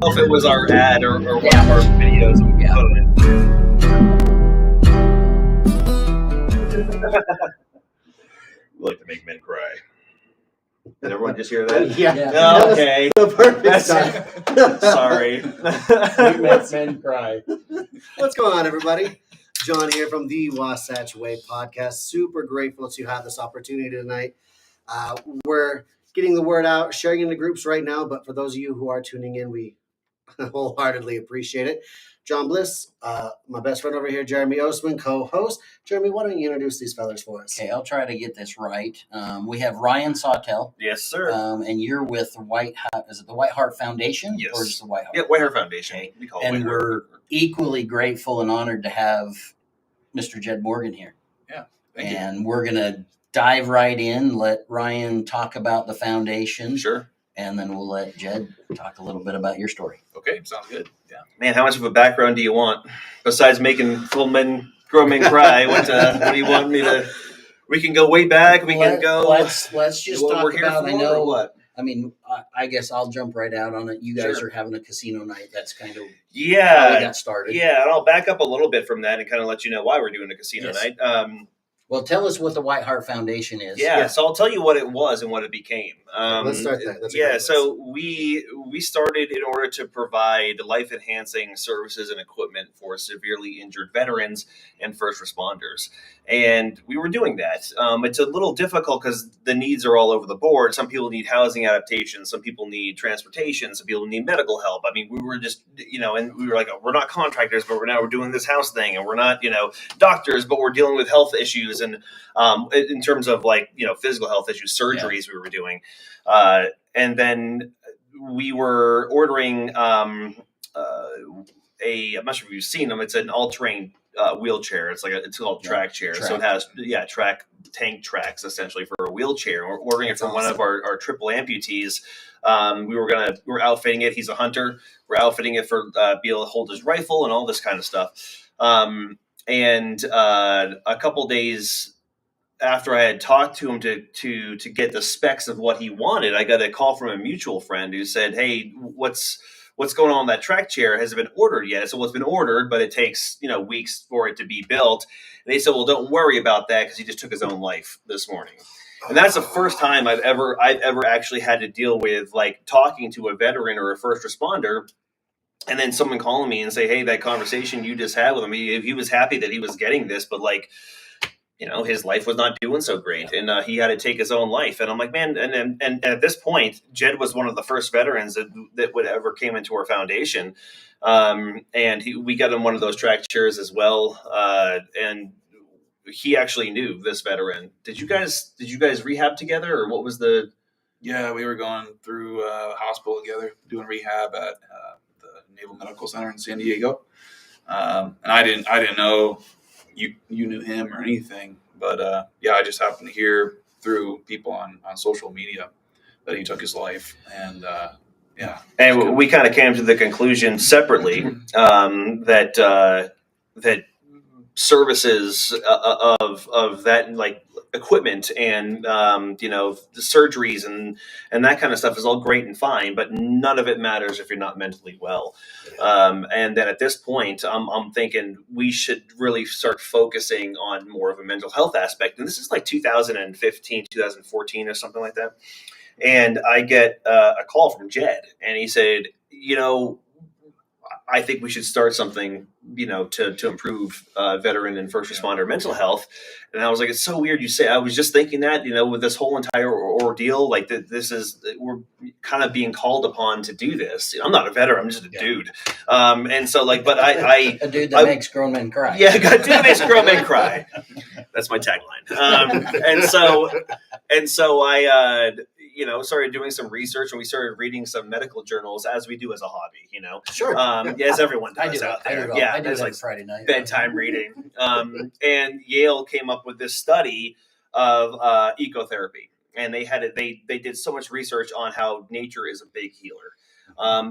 know if it was our ad or one of our videos that we put on it. We like to make men cry. Did everyone just hear that? Yeah. Oh, okay. The perfect time. Sorry. We make men cry. What's going on, everybody? John here from the Wasatch Way Podcast. Super grateful to have this opportunity tonight. We're getting the word out, sharing in the groups right now, but for those of you who are tuning in, we wholeheartedly appreciate it. John Bliss, my best friend over here, Jeremy Osman, co-host. Jeremy, why don't you introduce these fellas for us? Okay, I'll try to get this right. We have Ryan Sawtell. Yes, sir. And you're with the is it the White Heart Foundation? Yes. Or just the White Heart? Yeah, White Heart Foundation. Okay. We call it And White we're Heart. equally grateful and honored to have Mr. Jed Morgan here. Yeah, thank you. And we're going to dive right in, let Ryan talk about the foundation. Sure. And then we'll let Jed talk a little bit about your story. Okay, sounds good. Yeah. Man, how much of a background do you want? Besides making grown men cry, what do you want me to? We can go way back. We can go. Let's just what talk we're here about. for, I know or what. I mean, I guess I'll jump right out on it. You guys Sure. are having a casino night. That's kind of how we Yeah, got started. yeah, and I'll back up a little bit from that and kind of let you know why we're doing a casino Yes. night. Well, tell us what the White Heart Foundation is. Yeah, so I'll tell you what it was and what it became. Let's start there. That's a great place. So we started in order to provide life-enhancing services and equipment for severely injured veterans and first responders. And we were doing that. It's a little difficult because the needs are all over the board. Some people need housing adaptation. Some people need transportation. Some people need medical help. I mean, we were just, and we were like, we're not contractors, but we're doing this house thing. And we're not, doctors, but we're dealing with health issues. And in terms of physical health issues, surgeries we were doing. And then we were ordering I'm not sure if you've seen them. It's an all-terrain wheelchair. It's called track chair. Track. So it has tank tracks essentially for a wheelchair. We're ordering it from one of our triple amputees. We're outfitting it. He's a hunter. We're outfitting it for be able to hold his rifle and all this kind of stuff. And a couple days after I had talked to him to get the specs of what he wanted, I got a call from a mutual friend who said, "Hey, what's going on with that track chair? Has it been ordered yet?" So it's been ordered, but it takes weeks for it to be built. And they said, "Well, don't worry about that because he just took his own life this morning." And that's the first time I've ever actually had to deal with talking to a veteran or a first responder. And then someone calling me and say, "Hey, that conversation you just had with him, he was happy that he was getting this, but his life was not doing so great, and he had to take his own life." And I'm like, man, and at this point, Jed was one of the first veterans that would ever came into our foundation, and we got him one of those track chairs as well, and he actually knew this veteran. Did you guys rehab together, or what was the? Yeah, we were going through hospital together, doing rehab at the Naval Medical Center in San Diego, and I didn't know you knew him or anything, but I just happened to hear through people on social media that he took his life, and And we kind of came to the conclusion separately that services of that equipment and the surgeries and that kind of stuff is all great and fine, but none of it matters if you're not mentally well. And then at this point, I'm thinking we should really start focusing on more of a mental health aspect. And this is 2015, 2014 or something like that. And I get a call from Jed, and he said, I think we should start something, to improve veteran and first responder mental health. And I was like, it's so weird you say. I was just thinking that, with this whole entire ordeal, we're kind of being called upon to do this. I'm not a veteran. I'm just a dude. And so but I a dude that makes grown men cry. Yeah, a dude that makes grown men cry. That's my tagline. And so I started doing some research, and we started reading some medical journals as we do as a hobby, Sure. As everyone does I out there. I do there's that Friday night. bedtime reading. And Yale came up with this study of ecotherapy, and they did so much research on how nature is a big healer.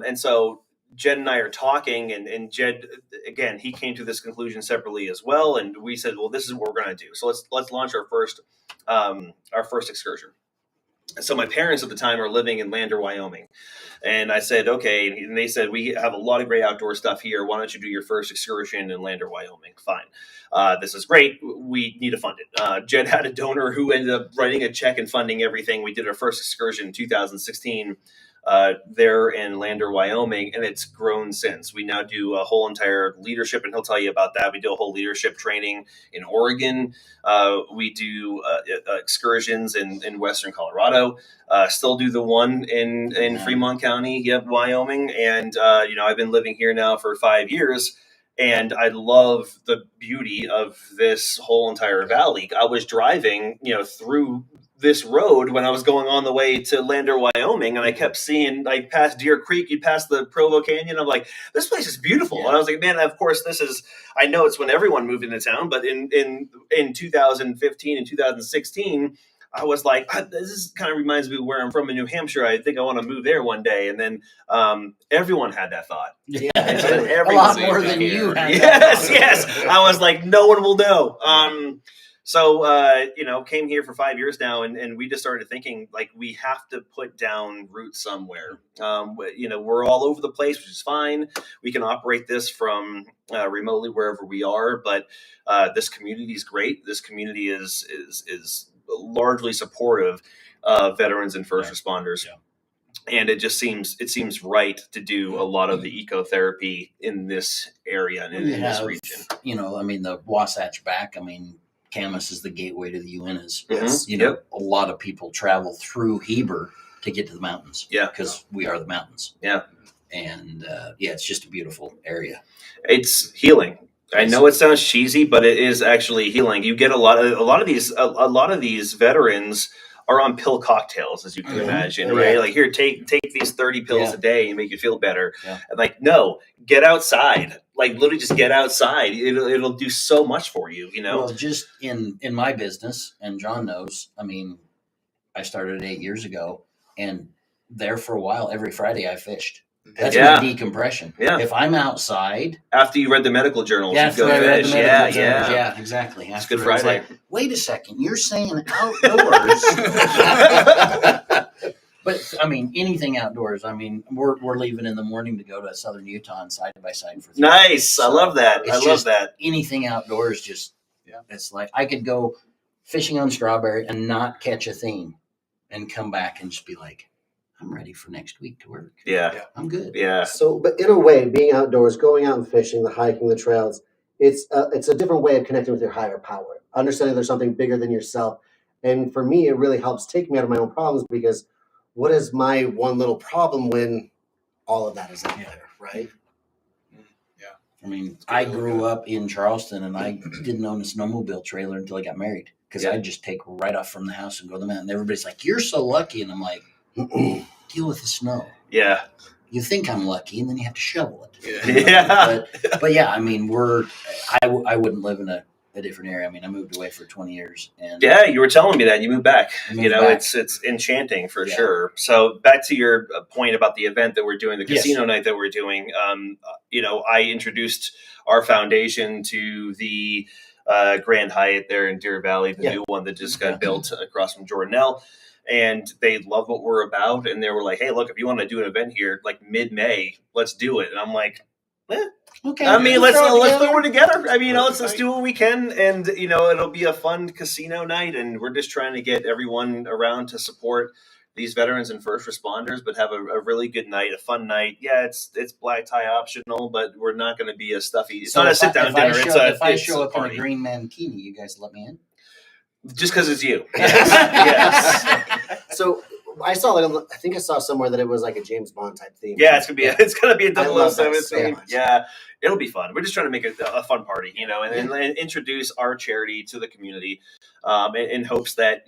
And so Jed and I are talking, and Jed, again, he came to this conclusion separately as well. And we said, well, this is what we're going to do. So let's launch our first excursion. So my parents at the time are living in Lander, Wyoming. And I said, okay. And they said, we have a lot of great outdoor stuff here. Why don't you do your first excursion in Lander, Wyoming? Fine. This is great. We need to fund it. Jed had a donor who ended up writing a check and funding everything. We did our first excursion in 2016 there in Lander, Wyoming, and it's grown since. We now do a whole entire leadership, and he'll tell you about that. We do a whole leadership training in Oregon. We do excursions in Western Colorado. Still do the one in Fremont County, Wyoming. And, I've been living here now for 5 years. And I love the beauty of this whole entire valley. I was driving, through this road when I was going on the way to Lander, Wyoming, and I kept seeing, like, past Deer Creek, you pass the Provo Canyon. I'm like, this place is beautiful. Yeah. And I was like, man, of course, I know it's when everyone moved into town, but in 2015 and 2016, I was like, this kind of reminds me of where I'm from in New Hampshire. I think I want to move there one day. And then everyone had that thought. Yeah. A lot more than you had. Yes. I was like, no one will know. So, came here for 5 years now, and we just started thinking, like, we have to put down roots somewhere. We're all over the place, which is fine. We can operate this from remotely wherever we are, but this community is great. This community is largely supportive of veterans and first responders. Yeah. And it seems right to do a lot of the ecotherapy in this area and in this region. The Wasatch back, Camas is the gateway to the Uintas. Yes. A lot of people travel through Heber to get to the mountains. Yeah. Because we are the mountains. Yeah. And it's just a beautiful area. It's healing. I know it sounds cheesy, but it is actually healing. You get a lot of these veterans are on pill cocktails, as you can imagine, right? Like, here, take these 30 pills a day and make you feel better. Yeah. And no, get outside. Like, literally just get outside. It'll do so much for you, Well, just in my business, and John knows, I started 8 years ago, and there for a while, every Friday I fished. That's my decompression. Yeah. If I'm outside, after you read the medical journals, you go fish. Yeah, exactly. It's Good Friday. It's like, wait a second, you're saying outdoors? But anything outdoors. We're leaving in the morning to go to southern Utah and side by side for 3 nice. days. So I love that. I love that. Anything outdoors, it's like I could go fishing on Strawberry and not catch a thing, and come back and just be like, I'm ready for next week to work. Yeah. I'm good. Yeah. So, but in a way, being outdoors, going out and fishing, the hiking, the trails, it's a different way of connecting with your higher power, understanding there's something bigger than yourself. And for me, it really helps take me out of my own problems, because what is my one little problem when all of that is out there, right? Yeah. I grew up in Charleston, and I didn't own a snowmobile trailer until I got married, because I'd just take right off from the house and go to the mountain. Everybody's like, you're so lucky. And I'm like, deal with the snow. Yeah. You think I'm lucky, and then you have to shovel it. Yeah. But yeah, I wouldn't live in a different area. I moved away for 20 years. And yeah, you were telling me that. You moved back. Back. It's enchanting for sure. So back to your point about the event that we're doing, the casino night that we're doing. I introduced our foundation to the Grand Hyatt there in Deer Valley, the new one that just got built across from Jordanelle. And they love what we're about. And they were like, hey, look, if you want to do an event here, like mid-May, let's do it. And I'm like, okay. Let's throw it together. Let's do what we can. And, it'll be a fun casino night. And we're just trying to get everyone around to support these veterans and first responders, but have a really good night, a fun night. Yeah, it's black tie optional, but we're not going to be a stuffy. It's not a sit-down dinner. If I show up in a green mankini, you guys let me in? Just because it's you. Yes. So I saw I think I saw somewhere that it was like a James Bond type theme. Yeah, it's gonna be a 007 theme. So yeah, it'll be fun. We're just trying to make it a fun party, and introduce our charity to the community, in hopes that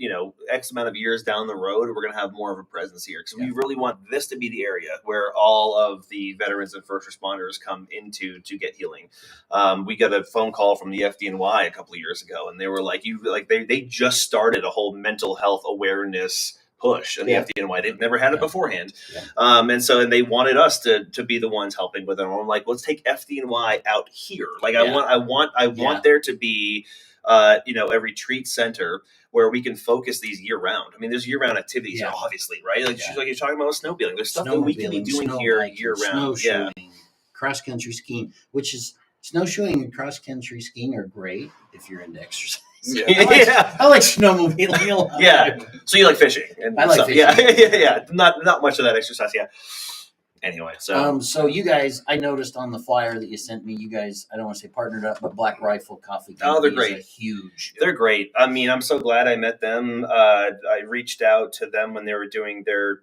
X amount of years down the road, we're gonna have more of a presence here, because we really want this to be the area where all of the veterans and first responders come into to get healing. We got a phone call from the FDNY a couple of years ago, and they were like, they just started a whole mental health awareness push in the FDNY. They've never had it beforehand. And they wanted us to be the ones helping with it. And I'm like, let's take FDNY out here. Like I want there to be every treat center where we can focus these year round. I mean, there's year round activities, obviously, right? Like you're talking about snowmobiling. There's stuff that we can be doing here year round. Snowshoeing, cross country skiing, which is snowshoeing and cross country skiing are great if you're into exercise. I like snowmobiling a lot. Yeah. So you like fishing? And I like stuff. fishing. Yeah. Not much of that exercise. Yeah. Anyway, so you guys, I noticed on the flyer that you sent me, you guys, I don't want to say partnered up, but Black Rifle Coffee Company they're great. Is huge. They're great. I mean, I'm so glad I met them. I reached out to them when they were doing their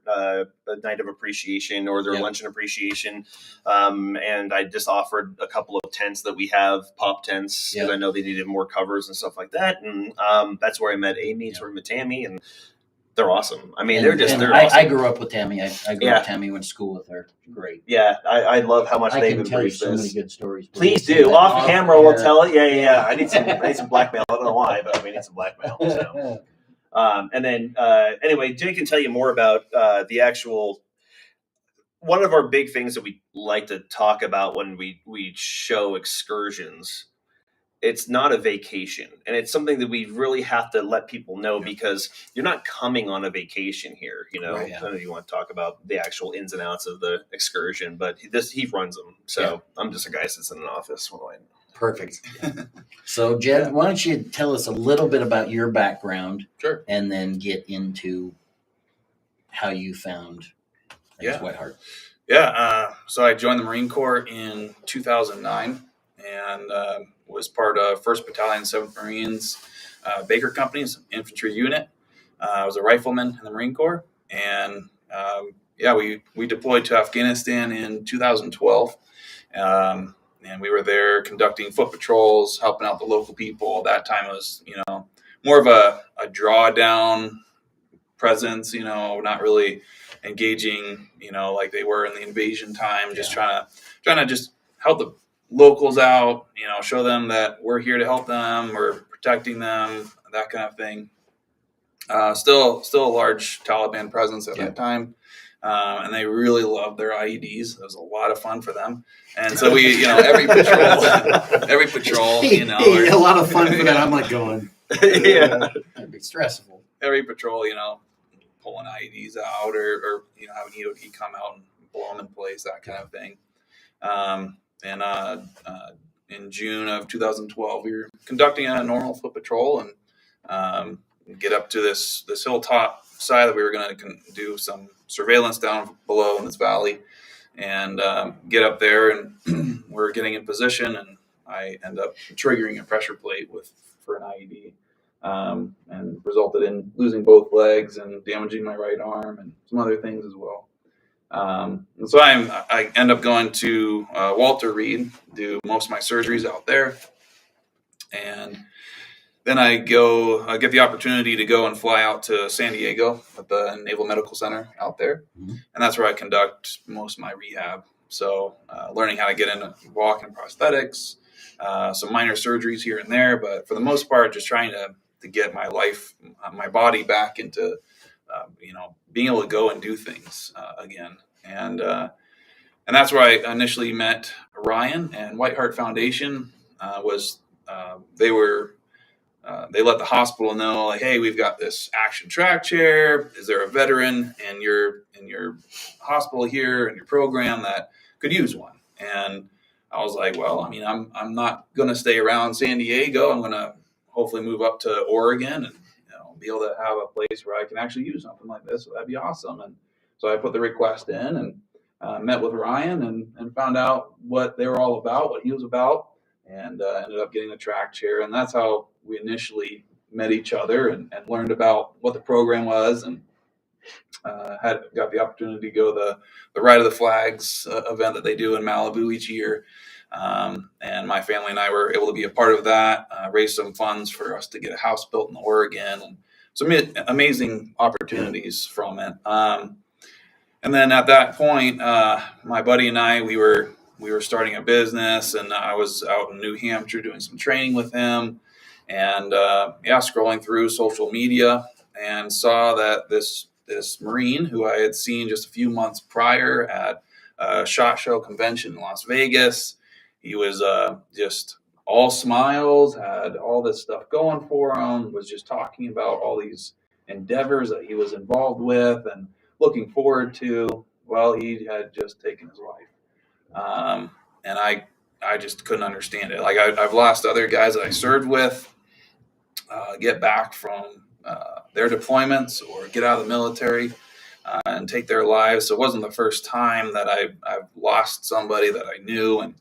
night of appreciation or their luncheon appreciation, and I just offered a couple of tents that we have, pop tents, because I know they needed more covers and stuff like that. And that's where I met Amy. That's where I met Tammy, and they're awesome. I mean, they're awesome. I grew up with Tammy. I grew up with Tammy, went to school with her. Great. Yeah, I love how much they've embraced this. I can tell you so many good stories. Please do. Off camera, we'll tell it. Yeah. I need some blackmail. I don't know why, but we need some blackmail. So. And then, anyway, Jay can tell you more about the actual. One of our big things that we like to talk about when we show excursions. It's not a vacation, and it's something that we really have to let people know because you're not coming on a vacation here. I don't know if you want to talk about the actual ins and outs of the excursion, but he runs them. So I'm just a guy that sits in an office. What do I know? Perfect. So Jed, why don't you tell us a little bit about your background, and then get into how you found Whiteheart. Yeah. So I joined the Marine Corps in 2009, and was part of 1st Battalion, 7th Marines, Baker Company's infantry unit. I was a rifleman in the Marine Corps, and we deployed to Afghanistan in 2012, and we were there conducting foot patrols, helping out the local people. That time it was, more of a drawdown presence, not really engaging, like they were in the invasion time, just trying to just help the locals out, show them that we're here to help them, we're protecting them, that kind of thing. Still a large Taliban presence at that time. And they really loved their IEDs. It was a lot of fun for them. And so we, every patrol, a lot of fun for that. I'm like going, that'd be stressful. Every patrol, pulling IEDs out or having EOD come out and blow them in place, that kind of thing. And in June of 2012, we were conducting a normal foot patrol and get up to this hilltop side that we were going to do some surveillance down below in this valley, and get up there, and we're getting in position, and I end up triggering a pressure plate for an IED, and resulted in losing both legs and damaging my right arm and some other things as well. And so I end up going to Walter Reed, do most of my surgeries out there, and then I get the opportunity to go and fly out to San Diego at the Naval Medical Center out there, and that's where I conduct most of my rehab. So learning how to get into walking prosthetics, some minor surgeries here and there, but for the most part, just trying to get my life, my body back into being able to go and do things again. And that's where I initially met Ryan, and Whiteheart Foundation they let the hospital know, like, hey, we've got this action track chair. Is there a veteran in your hospital here in your program that could use one? And I was like, well, I mean, I'm not going to stay around San Diego. I'm going to hopefully move up to Oregon and be able to have a place where I can actually use something like this. So that'd be awesome. And so I put the request in and met with Ryan and found out what they were all about, what he was about, and ended up getting the track chair. And that's how we initially met each other and learned about what the program was, and got the opportunity to go the Ride of the Flags event that they do in Malibu each year. And my family and I were able to be a part of that, raise some funds for us to get a house built in Oregon, and some amazing opportunities from it. And then at that point, my buddy and I, we were starting a business, and I was out in New Hampshire doing some training with him, and scrolling through social media and saw that this Marine who I had seen just a few months prior at a SHOT Show convention in Las Vegas, he was just all smiles, had all this stuff going for him, was just talking about all these endeavors that he was involved with and looking forward to. Well, he had just taken his life. And I just couldn't understand it. Like I've lost other guys that I served with, get back from their deployments or get out of the military and take their lives. So it wasn't the first time that I've lost somebody that I knew.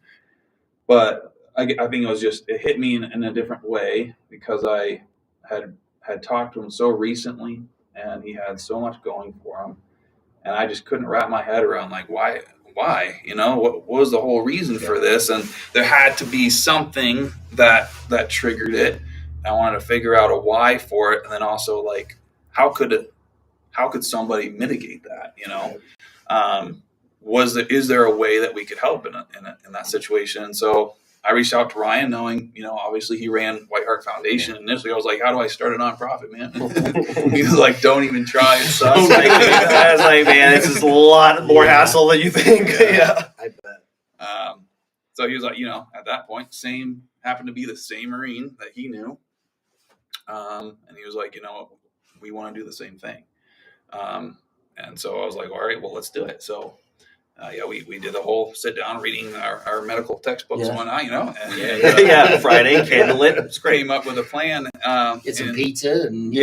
But I think it hit me in a different way because I had talked to him so recently and he had so much going for him. And I just couldn't wrap my head around like, why, what was the whole reason for this? And there had to be something that triggered it. I wanted to figure out a why for it. And then also like, how could somebody mitigate that? Is there a way that we could help in that situation? And so I reached out to Ryan knowing, obviously he ran White Heart Foundation. Initially I was like, how do I start a nonprofit, man? He was like, don't even try. It sucks. I was like, man, this is a lot more hassle than you think. Yeah. I bet. So he was like, at that point, happened to be the same Marine that he knew. And he was like, we want to do the same thing. And so I was like, all right, well, let's do it. So, we did the whole sit down reading our medical textbooks and whatnot, and Friday, candlelit. It's great. Came up with a plan. Get some pizza and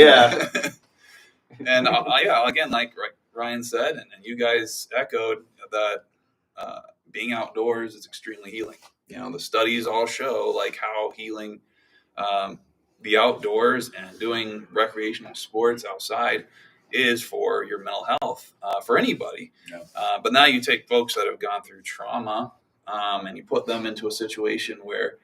and again, like Ryan said, and you guys echoed that being outdoors is extremely healing. The studies all show like how healing the outdoors and doing recreational sports outside is for your mental health, for anybody. Yeah. But now you take folks that have gone through trauma and you put them into a situation where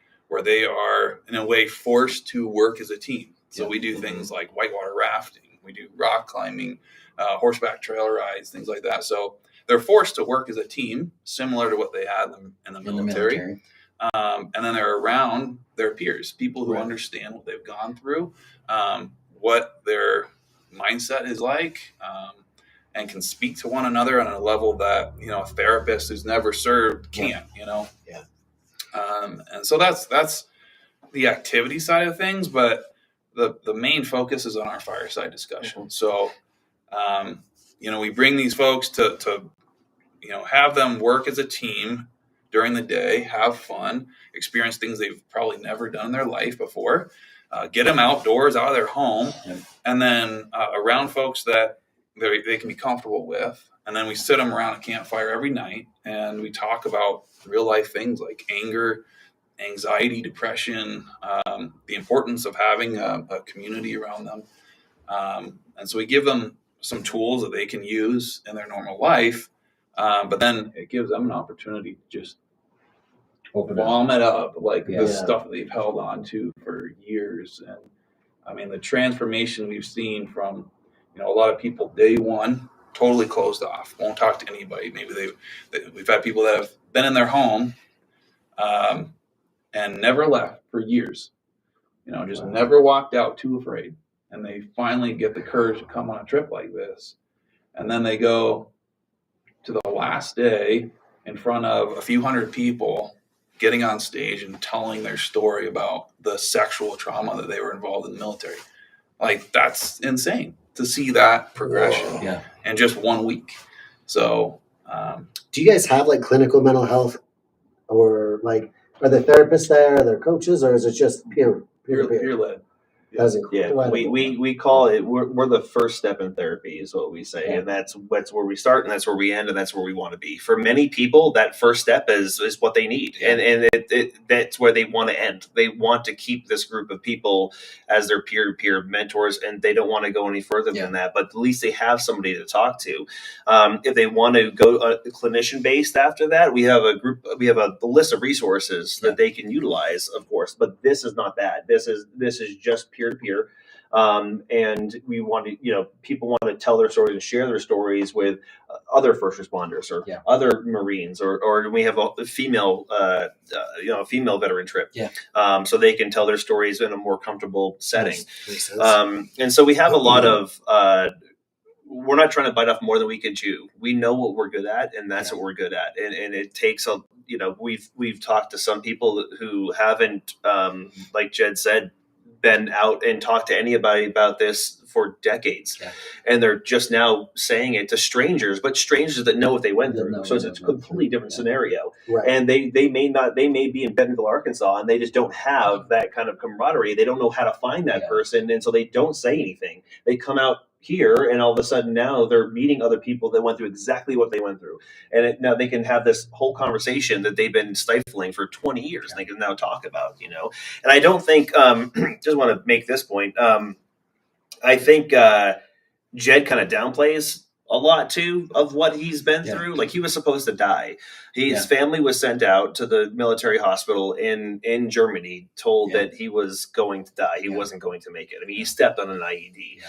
they are in a way forced to work as a team. So we do things like whitewater rafting, we do rock climbing, horseback trail rides, things like that. So they're forced to work as a team, similar to what they had in the military. And then they're around their peers, people who understand what they've gone through, what their mindset is like, and can speak to one another on a level that a therapist who's never served can't. And so that's the activity side of things, but the main focus is on our fireside discussion. So we bring these folks to have them work as a team during the day, have fun, experience things they've probably never done in their life before. Get them outdoors, out of their home, and then around folks that they can be comfortable with. And then we sit them around a campfire every night, and we talk about real life things like anger, anxiety, depression, the importance of having a community around them. And so we give them some tools that they can use in their normal life, but then it gives them an opportunity to just vomit up the stuff that they've held on to for years. And I mean, the transformation we've seen from, a lot of people day one, totally closed off, won't talk to anybody. Maybe we've had people that have been in their home and never left for years, just never walked out, too afraid. And they finally get the courage to come on a trip like this. And then they go to the last day in front of a few hundred people, getting on stage and telling their story about the sexual trauma that they were involved in the military. Like, that's insane to see that progression in just 1 week. So, do you guys have like clinical mental health, or like, are there therapists there, are there coaches, or is it just peer led? That's incredible. We call it, we're the first step in therapy is what we say. And that's where we start, and that's where we end, and that's where we want to be. For many people, that first step is what they need. And that's where they want to end. They want to keep this group of people as their peer-to-peer mentors, and they don't want to go any further than that. But at least they have somebody to talk to. If they want to go clinician-based after that, we have a list of resources that they can utilize, of course. But this is not that. This is just peer-to-peer. And we want to, people want to tell their stories and share their stories with other first responders or other Marines, or we have a female, female veteran trip. So they can tell their stories in a more comfortable setting. And so we have a lot of we're not trying to bite off more than we can chew. We know what we're good at, and that's what we're good at. And it takes we've talked to some people who haven't, like Jed said, been out and talked to anybody about this for decades, and they're just now saying it to strangers, but strangers that know what they went through. So it's a completely different scenario. Right. And they may be in Bentonville, Arkansas, and they just don't have that kind of camaraderie. They don't know how to find that person, and so they don't say anything. They come out here, and all of a sudden now they're meeting other people that went through exactly what they went through, and now they can have this whole conversation that they've been stifling for 20 years. And they can now talk about, and I don't think just want to make this point. I think Jed kind of downplays a lot too of what he's been through. Like, he was supposed to die. His family was sent out to the military hospital in Germany, told that he was going to die. He wasn't going to make it. I mean, he stepped on an IED.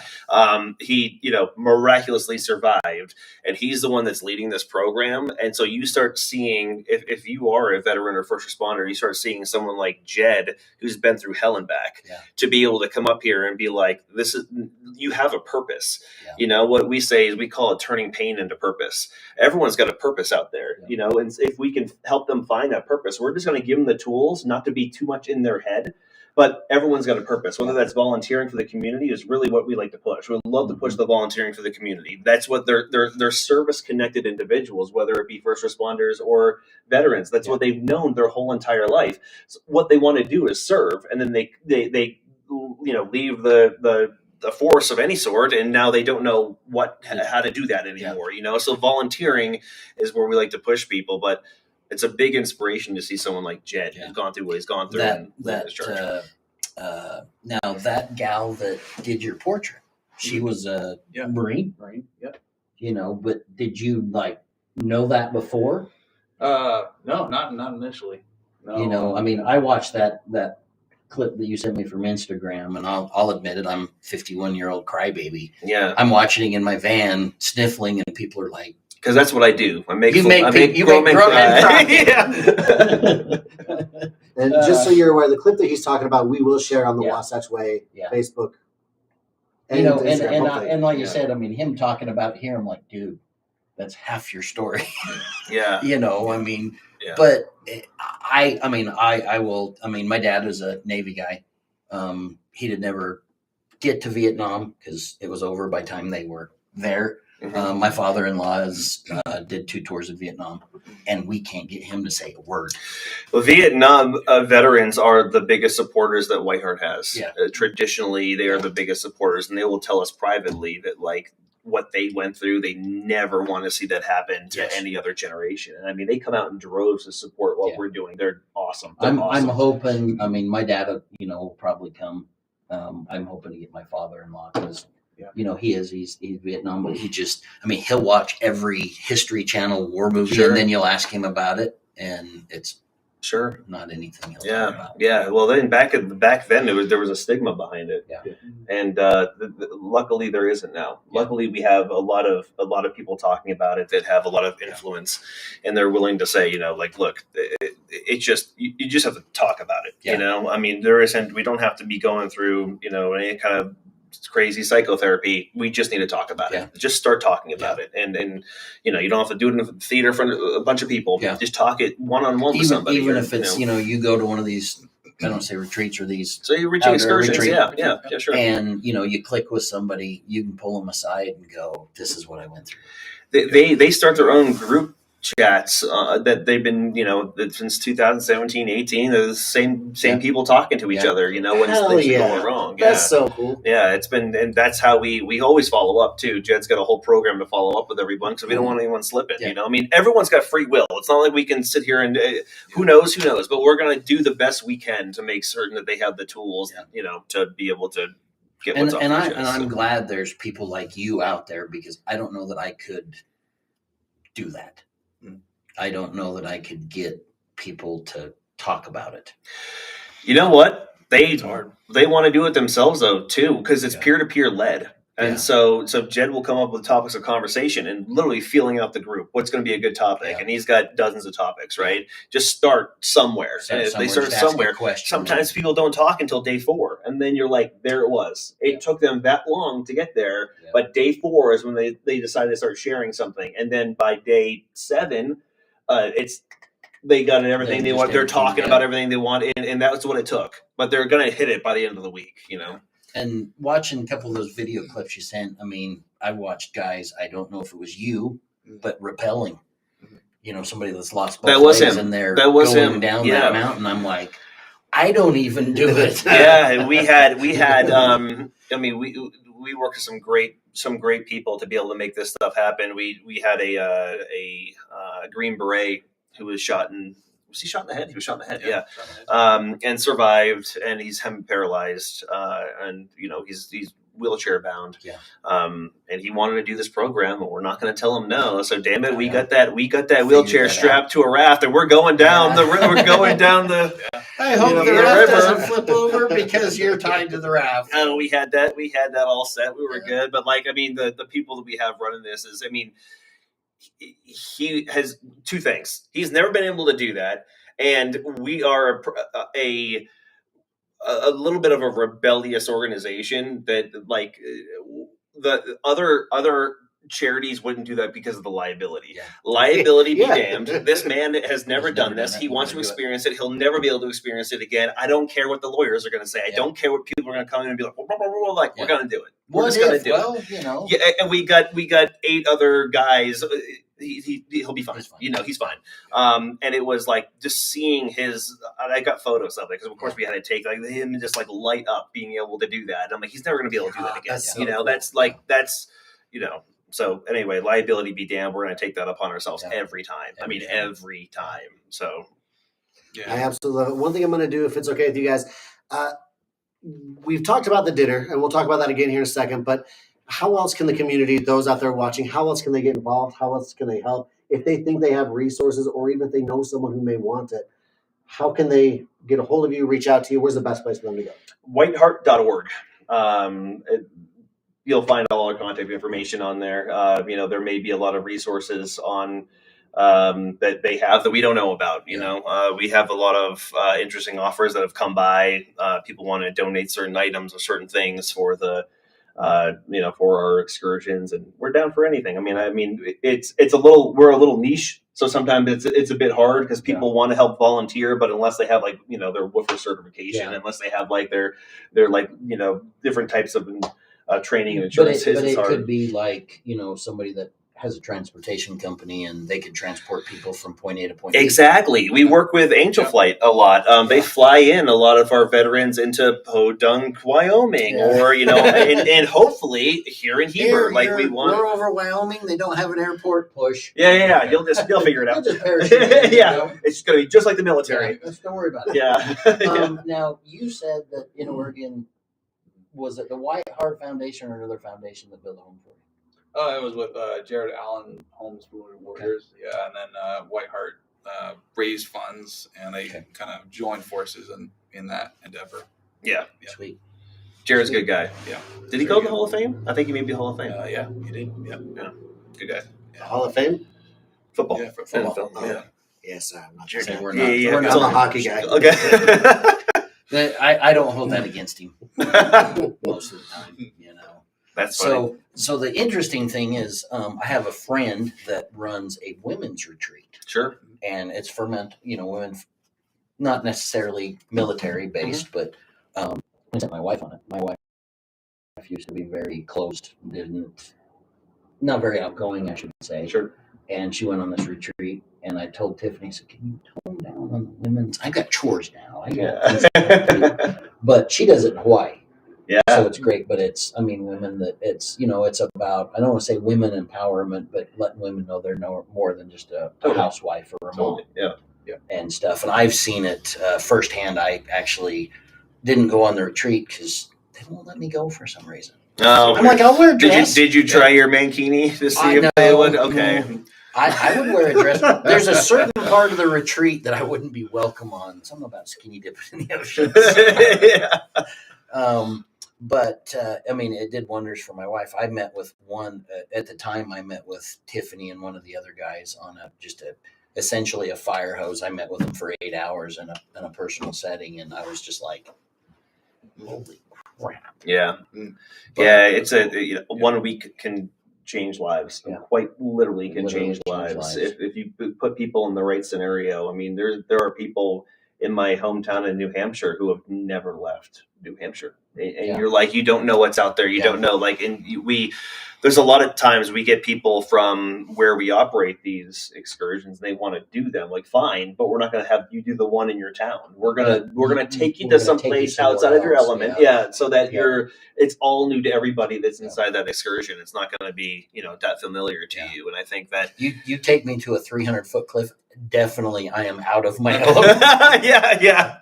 He, miraculously survived, and he's the one that's leading this program. And so you start seeing, if you are a veteran or first responder, you start seeing someone like Jed, who's been through hell and back, to be able to come up here and be like, you have a purpose. What we say is we call it turning pain into purpose. Everyone's got a purpose out there, and if we can help them find that purpose, we're just going to give them the tools not to be too much in their head. But everyone's got a purpose, whether that's volunteering for the community is really what we like to push. We love to push the volunteering for the community. That's what they're service-connected individuals, whether it be first responders or veterans. That's what they've known their whole entire life. So what they want to do is serve, and then they leave the force of any sort, and now they don't know how to do that anymore. So volunteering is where we like to push people, but it's a big inspiration to see someone like Jed who's gone through what he's gone through. Now that gal that did your portrait, she was a Marine. Yep. But did you know that before? No, not initially. No. I mean, I watched that clip that you sent me from Instagram, and I'll admit it, I'm a 51-year-old crybaby. Yeah. I'm watching in my van, sniffling, and people are like, because that's what I do. I make grown men cry. And just so you're aware, the clip that he's talking about, we will share on the Wasatch Way Facebook. And like you said, I mean, him talking about it here, I'm like, dude, that's half your story. But I will. I mean, my dad was a Navy guy. He did never get to Vietnam because it was over by the time they were there. Mm-hmm. My father-in-law did 2 tours of Vietnam, and we can't get him to say a word. Well, Vietnam veterans are the biggest supporters that White Heart has. Yeah. Traditionally, they are the biggest supporters, and they will tell us privately that what they went through, they never want to see that happen to any other generation. And I mean, they come out in droves to support what we're doing. They're awesome. I'm hoping. I mean, my dad, will probably come. I'm hoping to get my father-in-law because. He's Vietnam, but he'll watch every History Channel war movie, and then you'll ask him about it, and it's not anything he'll talk about. Yeah. Well, then back then there was a stigma behind it, and luckily there isn't now. Yeah. Luckily, we have a lot of people talking about it that have a lot of influence, and they're willing to say, look, it's just you just have to talk about it. Yeah. I mean, we don't have to be going through any kind of crazy psychotherapy. We just need to talk about it. Just start talking about it, and you don't have to do it in a theater in front of a bunch of people. Just talk it one-on-one with somebody. Even if it's you go to one of these, I don't say retreats or these. So you're reaching excursions, yeah, sure. And you click with somebody, you can pull them aside and go, "This is what I went through." They start their own group chats that they've been since 2017, 18. They're the same people talking to each other. When things are going wrong. That's so cool. Yeah, it's been, and that's how we always follow up too. Jed's got a whole program to follow up with everyone because we don't want anyone slipping. I mean, everyone's got free will. It's not like we can sit here and who knows, but we're going to do the best we can to make certain that they have the tools, to be able to get what's and I'm glad there's people like you out there because I don't know that I could do that. I don't know that I could get people to talk about it. You know what? They want to do it themselves though too, because it's peer-to-peer led. And so Jed will come up with topics of conversation and literally feeling out the group. What's going to be a good topic? Yeah. And he's got dozens of topics, right? Just start somewhere. And if they start somewhere, sometimes people don't talk until day 4. And then you're like, there it was. It took them that long to get there. Yeah. But day 4 is when they decided to start sharing something. And then by day 7, they got everything they want. They're talking about everything they want. And that's what it took. But they're going to hit it by the end of the week, you know? And watching a couple of those video clips you sent, I mean, I watched guys, I don't know if it was you, but rappelling. You know, somebody that's lost both legs and they're going down that mountain. I'm like, I don't even do it. Yeah, and we had I mean, we worked with some great people to be able to make this stuff happen. We had a Green Beret who was shot in. Was he shot in the head? He was shot in the head, yeah. And survived, and he's paralyzed, and you know he's wheelchair bound. Yeah. And he wanted to do this program, but we're not going to tell him no. So damn it, we got that wheelchair strapped to a raft, and we're going down the river. We're going down the. I hope the raft doesn't flip over because you're tied to the raft. Oh, we had that all set. We were good, but like I mean, the people that we have running this is, I mean. He has 2 things. He's never been able to do that, and we are a little bit of a rebellious organization that, like, the other charities wouldn't do that because of the liability. Yeah. Liability be damned. This man has never done this. He wants to experience it. He'll never be able to experience it again. I don't care what the lawyers are going to say. I don't care what people are going to come in and be like, we're going to do it. We're just going to do it. You know. Yeah, and we got 8 other guys. He'll be fine. You know, he's fine. And it was like just seeing his. I got photos of it because of course we had to take like him just like light up being able to do that. And I'm like, he's never going to be able to do that again. You know, cool. that's you know. So anyway, liability be damned. We're going to take that upon ourselves every time. Every time. So, yeah. I absolutely love it. One thing I'm going to do, if it's okay with you guys, we've talked about the dinner, and we'll talk about that again here in a second. But how else can the community, those out there watching, how else can they get involved? How else can they help? If they think they have resources, or even if they know someone who may want it, how can they get a hold of you, reach out to you? Where's the best place for them to go? Whiteheart.org. You'll find all our contact information on there. You know, there may be a lot of resources on that they have that we don't know about. You know, we have a lot of interesting offers that have come by. People want to donate certain items or certain things for the, you know, for our excursions, and we're down for anything. I mean, we're a little niche. So sometimes it's a bit hard because people want to help volunteer, but unless they have like, you know, their woofer certification, unless they have like their like, you know, different types of training and insurance. But it could be like, you know, somebody that has a transportation company and they can transport people from point A to point B. Exactly. We work with Angel Flight a lot. They fly in a lot of our veterans into Podunk, Wyoming, or, you know, and hopefully here in Heber. We're over Wyoming. They don't have an airport. Push. Yeah. They'll figure it out. Just parachute It's going to be just like the military. Let's don't worry about it. Yeah. Now, you said that in Oregon, was it the White Heart Foundation or another foundation that built a home for you? Oh, it was with Jared Allen Homeschooling Warriors. Okay. Yeah, and then White Heart raised funds, and they kind of joined forces in that endeavor. Yeah. Sweet. Jared's a good guy. Yeah. Did he go to the Hall of Fame? I think he may be Hall of Fame. Yeah, he did. Yeah. Good guy. Yeah. Hall of Fame? Football. Yeah, for football. Yeah. Yes, I'm not sure. We're not. I'm a hockey guy. Okay. I don't hold that against him most of the time, you know. That's funny. So the interesting thing is, I have a friend that runs a women's retreat. Sure. And it's for men, you know, women, not necessarily military based, but I sent my wife on it. My wife used to be very closed, not very outgoing, I should say. Sure. And she went on this retreat, and I told Tiffany, I said, can you tone down on the women's? I got chores now. But she does it in Hawaii. Yeah. So it's great, but women that it's about, I don't want to say women empowerment, but letting women know they're no more than just a housewife or a mom. Yeah. And stuff. And I've seen it firsthand. I actually didn't go on the retreat because they won't let me go for some reason. Oh, I'm like, I'll wear a dress. Did you try your mankini to see if they would? Okay. I would wear a dress. There's a certain part of the retreat that I wouldn't be welcome on. Something about skinny dipping in the ocean. But I mean, it did wonders for my wife. I met with one at the time. I met with Tiffany and one of the other guys on essentially a fire hose. I met with them for 8 hours in a personal setting, and I was just like, holy crap. Yeah. But, It's 1 week can change lives. Yeah. Quite literally can change lives. If you put people in the right scenario. I mean, there are people in my hometown in New Hampshire who have never left New Hampshire. And you're like, you don't know what's out there. You don't know, like, and there's a lot of times we get people from where we operate these excursions. They want to do them, like, fine, but we're not going to have you do the one in your town. We're gonna take you to some place outside of your element, so that it's all new to everybody that's inside that excursion. It's not going to be that familiar to you. And I think that you take me to a 300-foot cliff. Definitely, I am out of my element. yeah.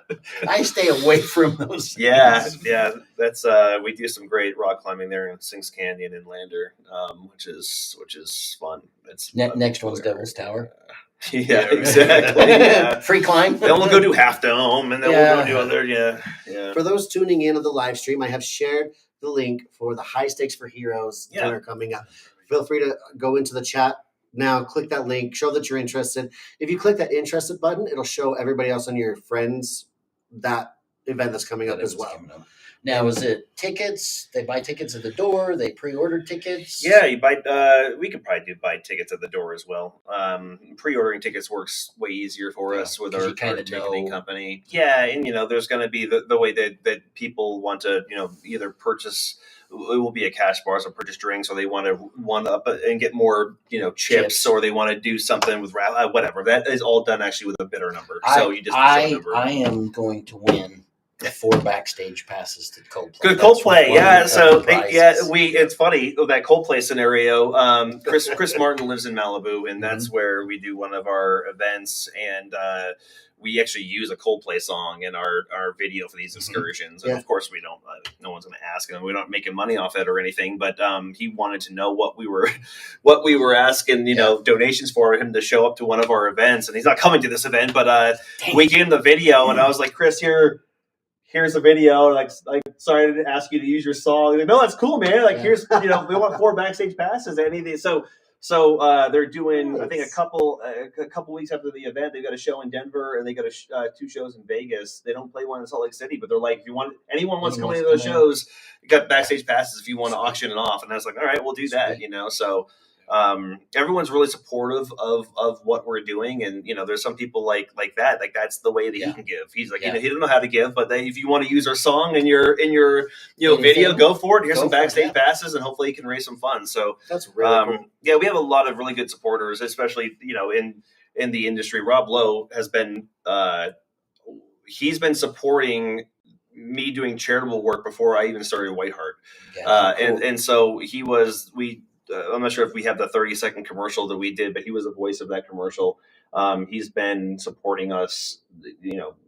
I stay away from those. Yeah. That's we do some great rock climbing there in Sinks Canyon and Lander, which is fun. It's next one's Devil's Tower. Yeah, exactly. Yeah. Free climb. Then we'll go do Half Dome, and then we'll go do other. Yeah. For those tuning in on the live stream, I have shared the link for the High Stakes for Heroes dinner coming up. Feel free to go into the chat now, click that link, show that you're interested. If you click that interested button, it'll show everybody else on your friends that event that's coming up as well. Now, is it tickets? They buy tickets at the door. They pre-order tickets. Yeah, you buy. We could probably buy tickets at the door as well. Pre-ordering tickets works way easier for us with our ticketing company. Yeah, and there's going to be the way that people want to either purchase. It will be a cash bar, so purchase drinks, or they want to one up and get more chips, or they want to do something with whatever. That is all done actually with a bidder number. So you just push a number. I am going to win 4 backstage passes to Coldplay. Good Coldplay, yeah. So it's funny that Coldplay scenario. Chris Martin lives in Malibu, and that's where we do one of our events, and we actually use a Coldplay song in our video for these excursions. And of course, we don't. No one's going to ask, and we're not making money off it or anything. But he wanted to know what we were asking, donations for him to show up to one of our events, and he's not coming to this event. But we gave him the video, and I was like, Chris, here's a video. Like, sorry, I didn't ask you to use your song. Like, no, that's cool, man. Like, here's, we want 4 backstage passes. Anything. So they're doing, I think a couple weeks after the event, they've got a show in Denver and they got 2 shows in Vegas. They don't play one in Salt Lake City, but they're like, if you want, anyone wants to come into those shows, you got backstage passes if you want to auction it off. And I was like, all right, we'll do that, So everyone's really supportive of what we're doing, and there's some people like that, like that's the way that he can give. He's like, he doesn't know how to give, but if you want to use our song in your video, go for it. Here's some backstage passes, and hopefully you can raise some funds. So that's really cool. Yeah, we have a lot of really good supporters, especially in the industry. Rob Lowe has been he's been supporting me doing charitable work before I even started Whiteheart, and so I'm not sure if we have the 30-second commercial that we did, but he was the voice of that commercial. He's been supporting us,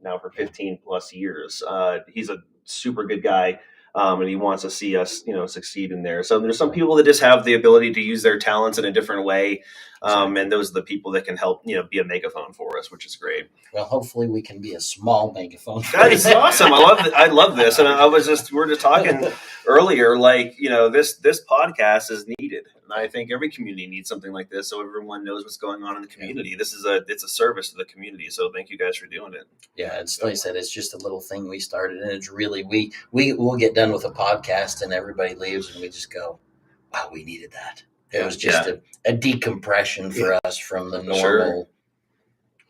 now for 15 plus years. He's a super good guy. And he wants to see us, succeed in there. So there's some people that just have the ability to use their talents in a different way. And those are the people that can help, be a megaphone for us, which is great. Well, hopefully we can be a small megaphone. That is awesome. I love this. And we were just talking earlier, like, this podcast is needed. And I think every community needs something like this, so everyone knows what's going on in the community. This is it's a service to the community. So thank you guys for doing it. Yeah, it's like I said, it's just a little thing we started, and it's really we'll get done with a podcast and everybody leaves and we just go, wow, we needed that. It was just a decompression for us from the normal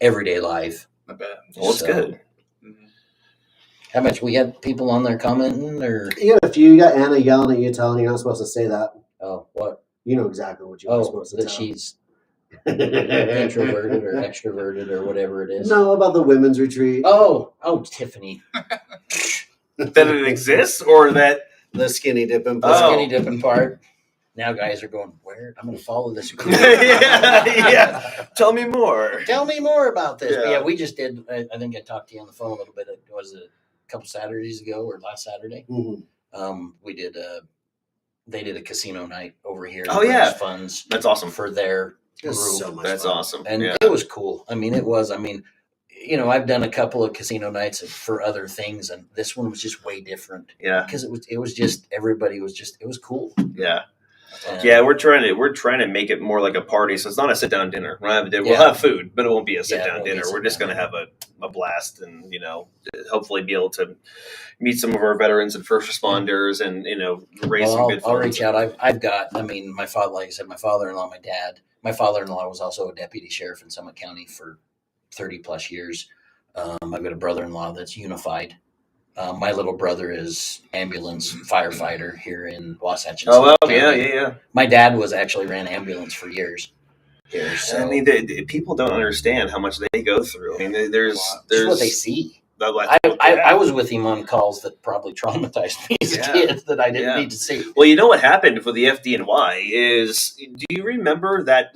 everyday life. I bet. Well, it's good. How much we got people on there commenting, or you got a few? You got Anna yelling at you, telling you you're not supposed to say that. Oh, what? You know exactly what you're supposed to that tell. She's introverted or extroverted or whatever it is. No, about the women's retreat. Oh, Tiffany. That it exists, or that the skinny dipping. The skinny dipping part. Now guys are going, where? I'm going to follow this group. yeah. Tell me more. Tell me more about this. Yeah. But we just did. I think I talked to you on the phone a little bit. Was it a couple Saturdays ago or last Saturday? Mm-hmm. We did. They did a casino night over here. Oh yeah, funds. That's awesome for their group. So much That's fun. Awesome, and it was cool. I mean, it was. I mean, I've done a couple of casino nights for other things, and this one was just way different. Yeah, because it was just everybody was just it was cool. Yeah. And Yeah, we're trying to make it more like a party, so it's not a sit down dinner. We'll have food, but it won't be a sit down dinner. We're just going to have a blast, and hopefully be able to meet some of our veterans and first responders, and raise some good funds. I'll reach out. I've got. I mean, my father, like I said, my father-in-law, my dad. My father-in-law was also a deputy sheriff in Summit County for 30 plus years. I've got a brother-in-law that's unified. My little brother is ambulance firefighter here in Wasatch. Yeah. My dad actually ran ambulance for years. So. I mean, people don't understand how much they go through. I mean, there's what they see. I was with him on calls that probably traumatized me as a kid that I didn't need to see. Well, you know what happened for the FDNY is, do you remember that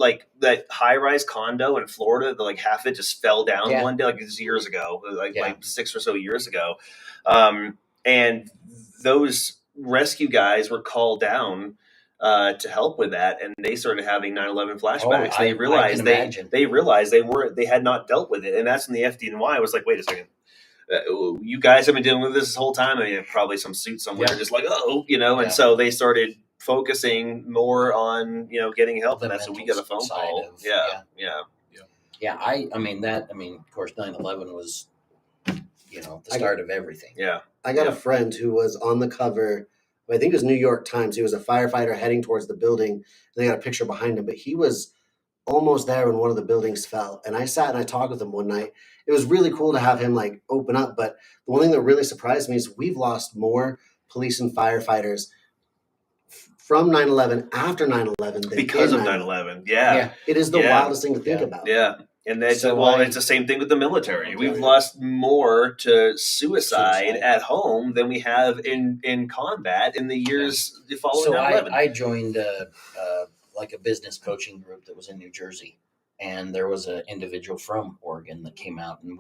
high-rise condo in Florida that like half it just fell down one day, like years ago, like 6 or so years ago, and those rescue guys were called down to help with that, and they started having 9/11 flashbacks. They realized they had not dealt with it, and that's when the FDNY was like, wait a second. You guys have been dealing with this whole time. I mean, probably some suit somewhere, just like, and so they started focusing more on, getting help. And that's when we got a phone call. Of course, 9/11 was, the start of everything. Yeah. I got a friend who was on the cover, I think it was New York Times. He was a firefighter heading towards the building. And they got a picture behind him, but he was almost there when one of the buildings fell. And I sat and I talked with him one night. It was really cool to have him like open up. But the one thing that really surprised me is we've lost more police and firefighters from 9/11 after 9/11 because of 9/11. Yeah. It is the wildest thing to think about. Yeah. And that's it's the same thing with the military. We've lost more to suicide at home than we have in combat in the years following 9/11. I joined a business coaching group that was in New Jersey, and there was an individual from Oregon that came out, and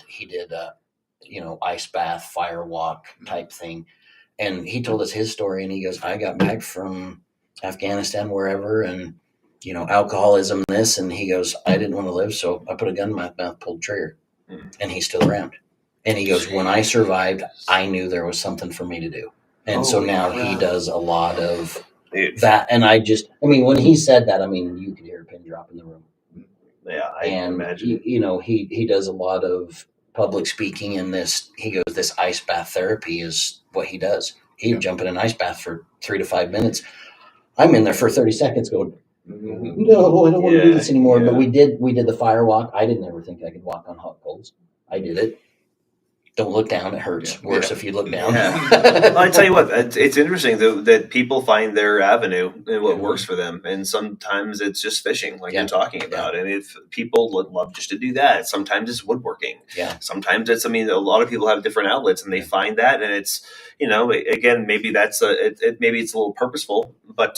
he did a ice bath, fire walk type thing, and he told us his story, and he goes, I got back from Afghanistan, wherever, and alcoholism, this, and he goes, I didn't want to live, so I put a gun in my mouth, pulled the trigger, and he's still around. And he goes, when I survived, I knew there was something for me to do, and so now he does a lot of that. And when he said that, you could hear a pin drop in the room. Yeah, I can imagine. He does a lot of public speaking, and this ice bath therapy is what he does. He would jump in an ice bath for 3 to 5 minutes. I'm in there for 30 seconds going, no, I don't want to do this anymore. But we did the fire walk. I didn't ever think I could walk on hot coals. I did it. Don't look down. It hurts worse if you look down. Well, I tell you what, it's interesting though that people find their avenue and what works for them, and sometimes it's just fishing, like you're talking about. And if people love just to do that, sometimes it's woodworking. Yeah. Sometimes it's. A lot of people have different outlets, and they find that, and it's again, maybe that's maybe it's a little purposeful, but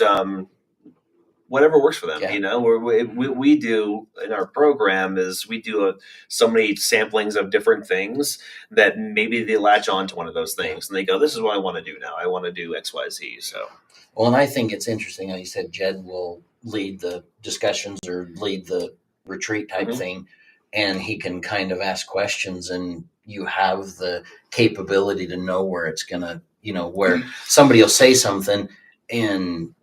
whatever works for them. We do in our program is we do so many samplings of different things that maybe they latch on to one of those things and they go, this is what I want to do now. I want to do XYZ. So, well, and I think it's interesting how you said Jed will lead the discussions or lead the retreat type thing, and he can kind of ask questions, and you have the capability to know where it's going to, where somebody will say something and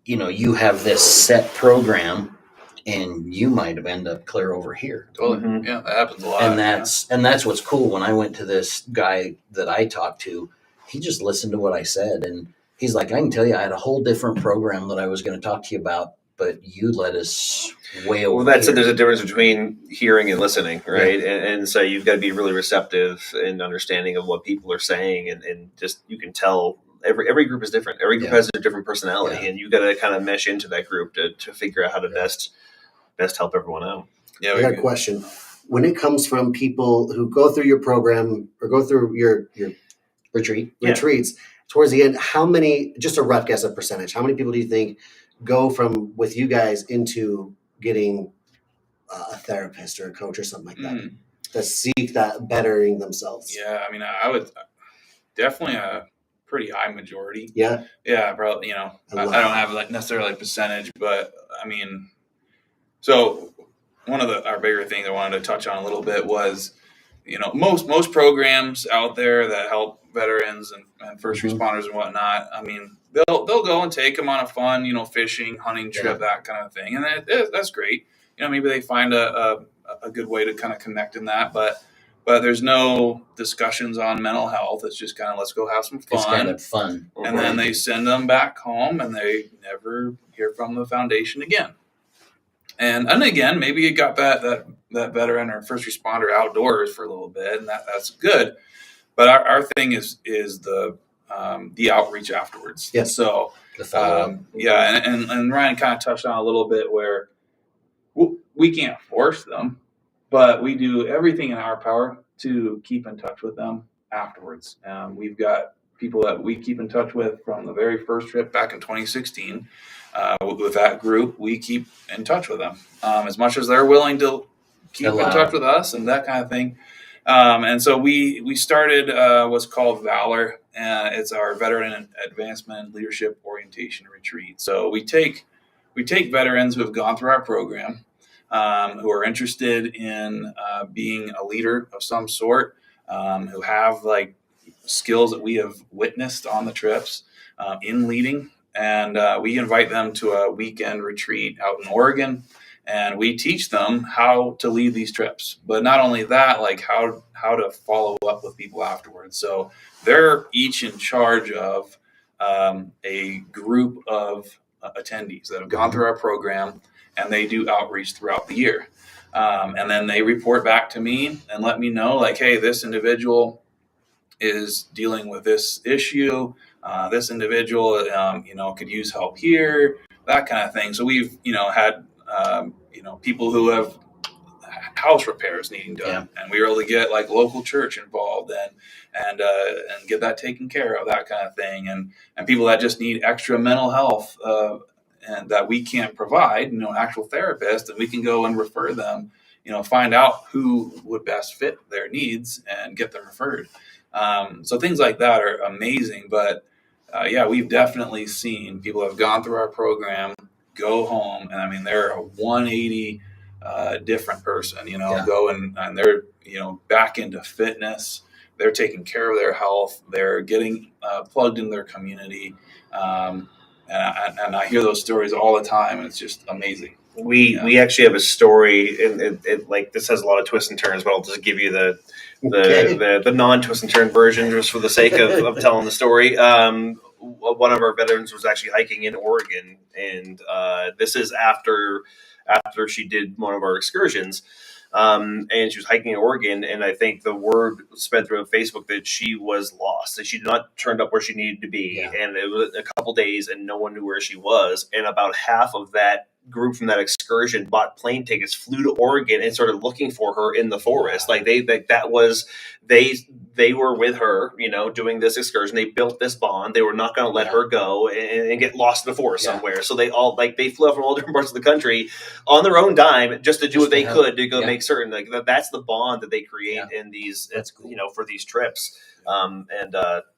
you have this set program, and you might have ended up clear over here. Totally. Yeah, that happens a lot. And that's what's cool. When I went to this guy that I talked to, he just listened to what I said, and he's like, I can tell you, I had a whole different program that I was going to talk to you about, but you led us way over. Well, that's it. There's a difference between hearing and listening, right? Yeah. And so you've got to be really receptive and understanding of what people are saying, and just you can tell. Every group is different. Every group has a different personality, and you got to kind of mesh into that group to figure out how to best help everyone out. Yeah, I got a question. When it comes from people who go through your program or go through your retreats, towards the end, how many? Just a rough guess of percentage. How many people do you think go from with you guys into getting a therapist or a coach or something like that to seek that bettering themselves? Yeah, I would definitely pretty high majority. Yeah, probably. I don't have necessarily percentage, but so our bigger things I wanted to touch on a little bit was, most programs out there that help veterans and first responders and whatnot. I mean, they'll go and take them on a fun, fishing, hunting trip, that kind of thing, and that's great. Maybe they find a good way to kind of connect in that, but there's no discussions on mental health. It's just kind of, let's go have some fun. It's kind of fun. And then they send them back home and they never hear from the foundation again. And again, maybe you got that veteran or first responder outdoors for a little bit, and that's good. But our thing is the outreach afterwards. Yeah. So and Ryan kind of touched on a little bit where we can't force them, but we do everything in our power to keep in touch with them afterwards. We've got people that we keep in touch with from the very first trip back in 2016. With that group, we keep in touch with them as much as they're willing to keep in touch with us and that kind of thing. And so we started what's called Valor. It's our Veteran Advancement and Leadership Orientation Retreat. So we take veterans who have gone through our program, who are interested in being a leader of some sort, who have like skills that we have witnessed on the trips in leading. And we invite them to a weekend retreat out in Oregon, and we teach them how to lead these trips. But not only that, like how to follow up with people afterwards. So they're each in charge of a group of attendees that have gone through our program, and they do outreach throughout the year. And then they report back to me and let me know, like, hey, this individual is dealing with this issue. This individual, could use help here, that kind of thing. So we've, had, people who have house repairs needing done, and we were able to get like local church involved and get that taken care of, that kind of thing. And people that just need extra mental health, and that we can't provide, actual therapist, and we can go and refer them, find out who would best fit their needs and get them referred. So things like that are amazing, but we've definitely seen people have gone through our program, go home, and I mean, they're a 180 different person, go and they're, back into fitness. They're taking care of their health. They're getting plugged in their community. And I hear those stories all the time, and it's just amazing. We actually have a story, and it like this has a lot of twists and turns, but I'll just give you the non-twist and turn version just for the sake of telling the story. One of our veterans was actually hiking in Oregon, and this is after she did one of our excursions. And she was hiking in Oregon, and I think the word spread through Facebook that she was lost, that she had not turned up where she needed to be. And it was a couple days and no one knew where she was. And about half of that group from that excursion bought plane tickets, flew to Oregon, and started looking for her in the forest. Like they were with her, doing this excursion. They built this bond. They were not going to let her go and get lost in the forest somewhere. So they flew out from all different parts of the country on their own dime just to do what they could to go make certain that's the bond that they create in these, cool. For these trips. And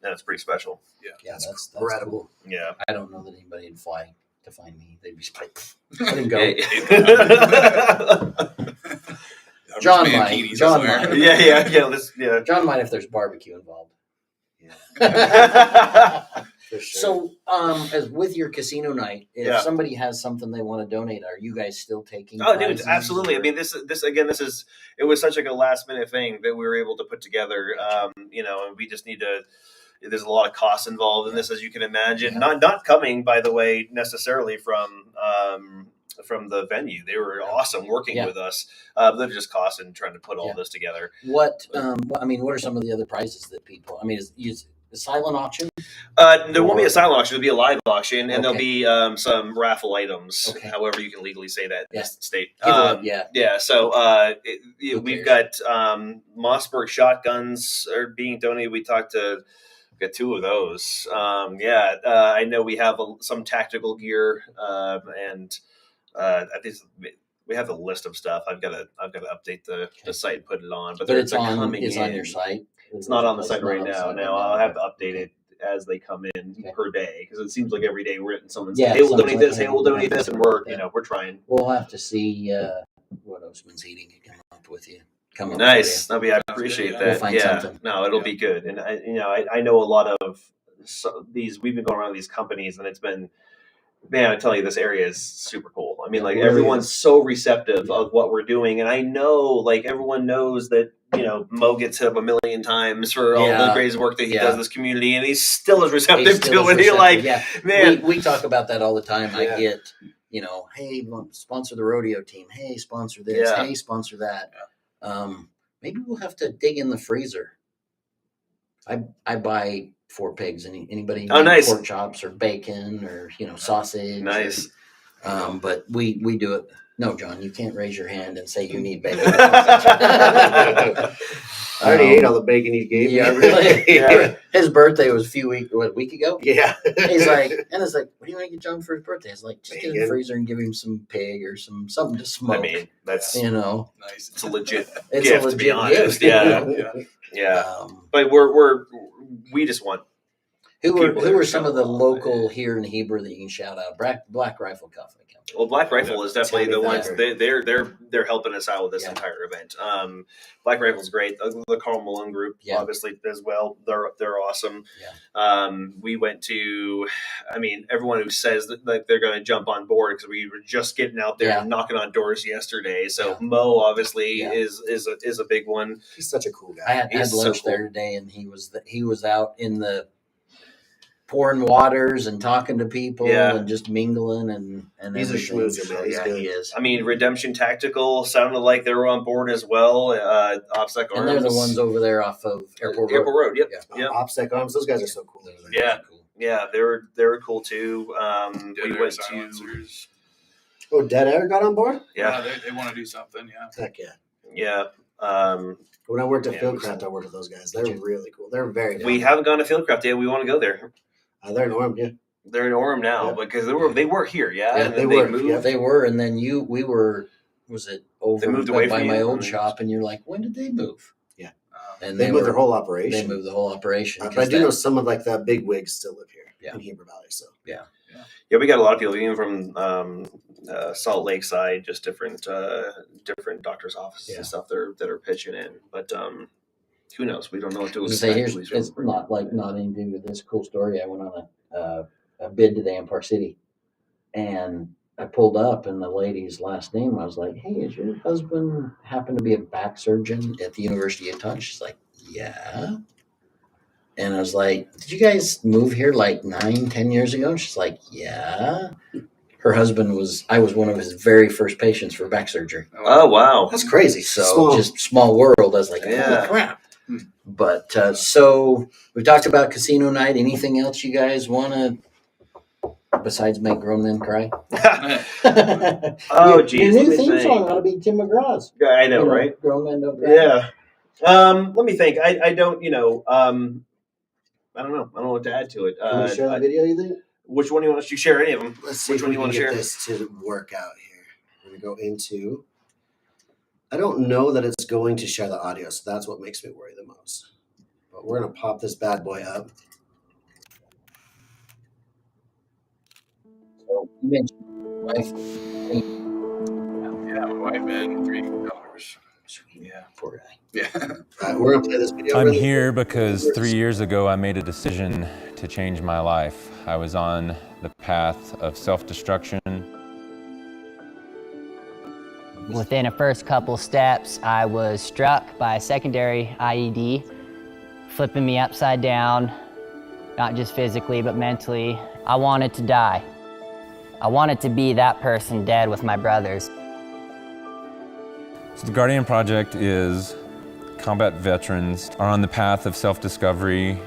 it's pretty special. That's incredible. Cool. Yeah. I don't know that anybody would fly to find me. They'd be like, let him go. John might. John might. Yeah. John might if there's barbecue involved. For sure. So, as with your casino night, if somebody has something they want to donate, are you guys still taking? Oh, dude, absolutely. Or? I mean, this it was such like a last minute thing that we were able to put together. And we just need to. There's a lot of costs involved in this, as you can imagine. Not coming, by the way, necessarily from the venue. They were awesome working with us. They're just costs in trying to put all this together. What are some of the other prizes that people? I mean, is a silent auction? There won't be a silent auction. There'll be a live auction, and there'll be some raffle items. Okay. However, you can legally say that in this state. So we've got Mossberg shotguns are being donated. We got two of those. I know we have some tactical gear, and I think we have a list of stuff. I've got to update the site and put it on. But it's on your site. It's not on the site right now. No, I'll have to update it as they come in per day, because it seems like every day we're getting someone say, "Hey, we'll donate this. Hey, we'll donate this," and we're trying. We'll have to see what Osman's Heating can come up with you. Come up Nice. I appreciate that. We'll find something. No, it'll be good. And I know a lot of these. We've been going around these companies, and it's been, man, I tell you, this area is super cool. I mean, like really everyone's so receptive of what we're doing, and I know, like everyone knows that Mo gets hit up a million times for all the great work that he does in this community, and he's still as receptive to it. You're like, man, we talk about that all the time. I get, hey, sponsor the rodeo team. Hey, sponsor this. Yeah. Hey, sponsor that. Maybe we'll have to dig in the freezer. I buy 4 pigs. Anybody need nice. pork chops or bacon or sausage? Nice. But we do it. No, John, you can't raise your hand and say you need bacon. I already ate all the bacon you gave me. Yeah, really. Yeah. His birthday was a week ago. Yeah. He's like, what do you want to get John for his birthday? It's like, just get in the Bacon. freezer and give him some pig or something to smoke. I mean, that's Nice. it's a legit It's gift, a to be legit honest. gift. Yeah. But we just want Who people that are are some of the showing local here in Heber that you can shout out? Black Rifle Company. Well, Black Rifle is definitely the ones. Tammy They're helping us out with this entire event. Black Rifle's great. The Carl Malone group, obviously, as well. They're awesome. Yeah. We went to. I mean, everyone who says that they're going to jump on board because we were just getting out there and knocking on doors yesterday. So Mo obviously is a big one. He's such a cool guy. I had He's lunch so cool. there today, and he was out in the pouring waters and talking to people and just mingling and He's a everything. schmoozer, man. He's good. He is. I mean, Redemption Tactical sounded like they were on board as well. OPSEC Arms. And they're the ones over there off of Airport Road. Yep. Yeah. Yep. OPSEC Arms, those guys are so cool. Those are Yeah. really cool. Yeah, they were cool too. We went to Silencers. Oh, Dead Air got on board? yeah. They want to do something. Yeah. Heck yeah. Yeah. When I worked at Yeah, Fieldcraft, I worked with those guys. They're really cool. They're very We fun. haven't gone to Fieldcraft yet. We want to go there. They're in Orem, yeah. They're in Orem now because they were here, Yeah, and they then were, moved. yeah. They were, and then we were. Was it over They moved away by from my you, old or- shop? And you're like, when did they move? Yeah. And They moved their whole They operation. moved the whole operation. But I do know some of like the big wigs still live here in Heber Valley. So Yeah, we got a lot of people even from Salt Lake side, just different doctors' offices and stuff that are pitching in. But who knows? We don't know what to expect. It's not anything to this cool story. I went on a bid today in Park City, and I pulled up, and the lady's last name, I was like, "Hey, is your husband happen to be a back surgeon at the University of Utah?" And she's like, "Yeah." And I was like, "Did you guys move here like 9-10 years ago?" And she's like, "Yeah." Her husband I was one of his very first patients for back surgery. Oh wow, that's crazy. So just small world. I was like, holy crap. But so we talked about casino night. Anything else you guys want to, besides make grown men cry? Oh geez, Your new theme song ought to be Tim McGraw's. I know, right? Grown men don't cry. Yeah. Let me think. I don't. I don't know. I don't know what to add to it. Can we share the video, you think? Which one do you want us to share? Any of them? Let's see Which if one we you can want to get share? this to work out here. We're going to go into... I don't know that it's going to share the audio, so that's what makes me worry the most. But we're going to pop this bad boy up. So you mentioned wife. Yeah, my wife and 3 daughters. Yeah, poor guy. Yeah. All right, we're going to play this video. I'm really here quick. because 3 years ago I made a decision to change my life. I was on the path of self-destruction. Within the first couple steps, I was struck by a secondary IED, flipping me upside down, not just physically, but mentally. I wanted to die. I wanted to be that person dead with my brothers. So the Guardian Project is combat veterans are on the path of self-discovery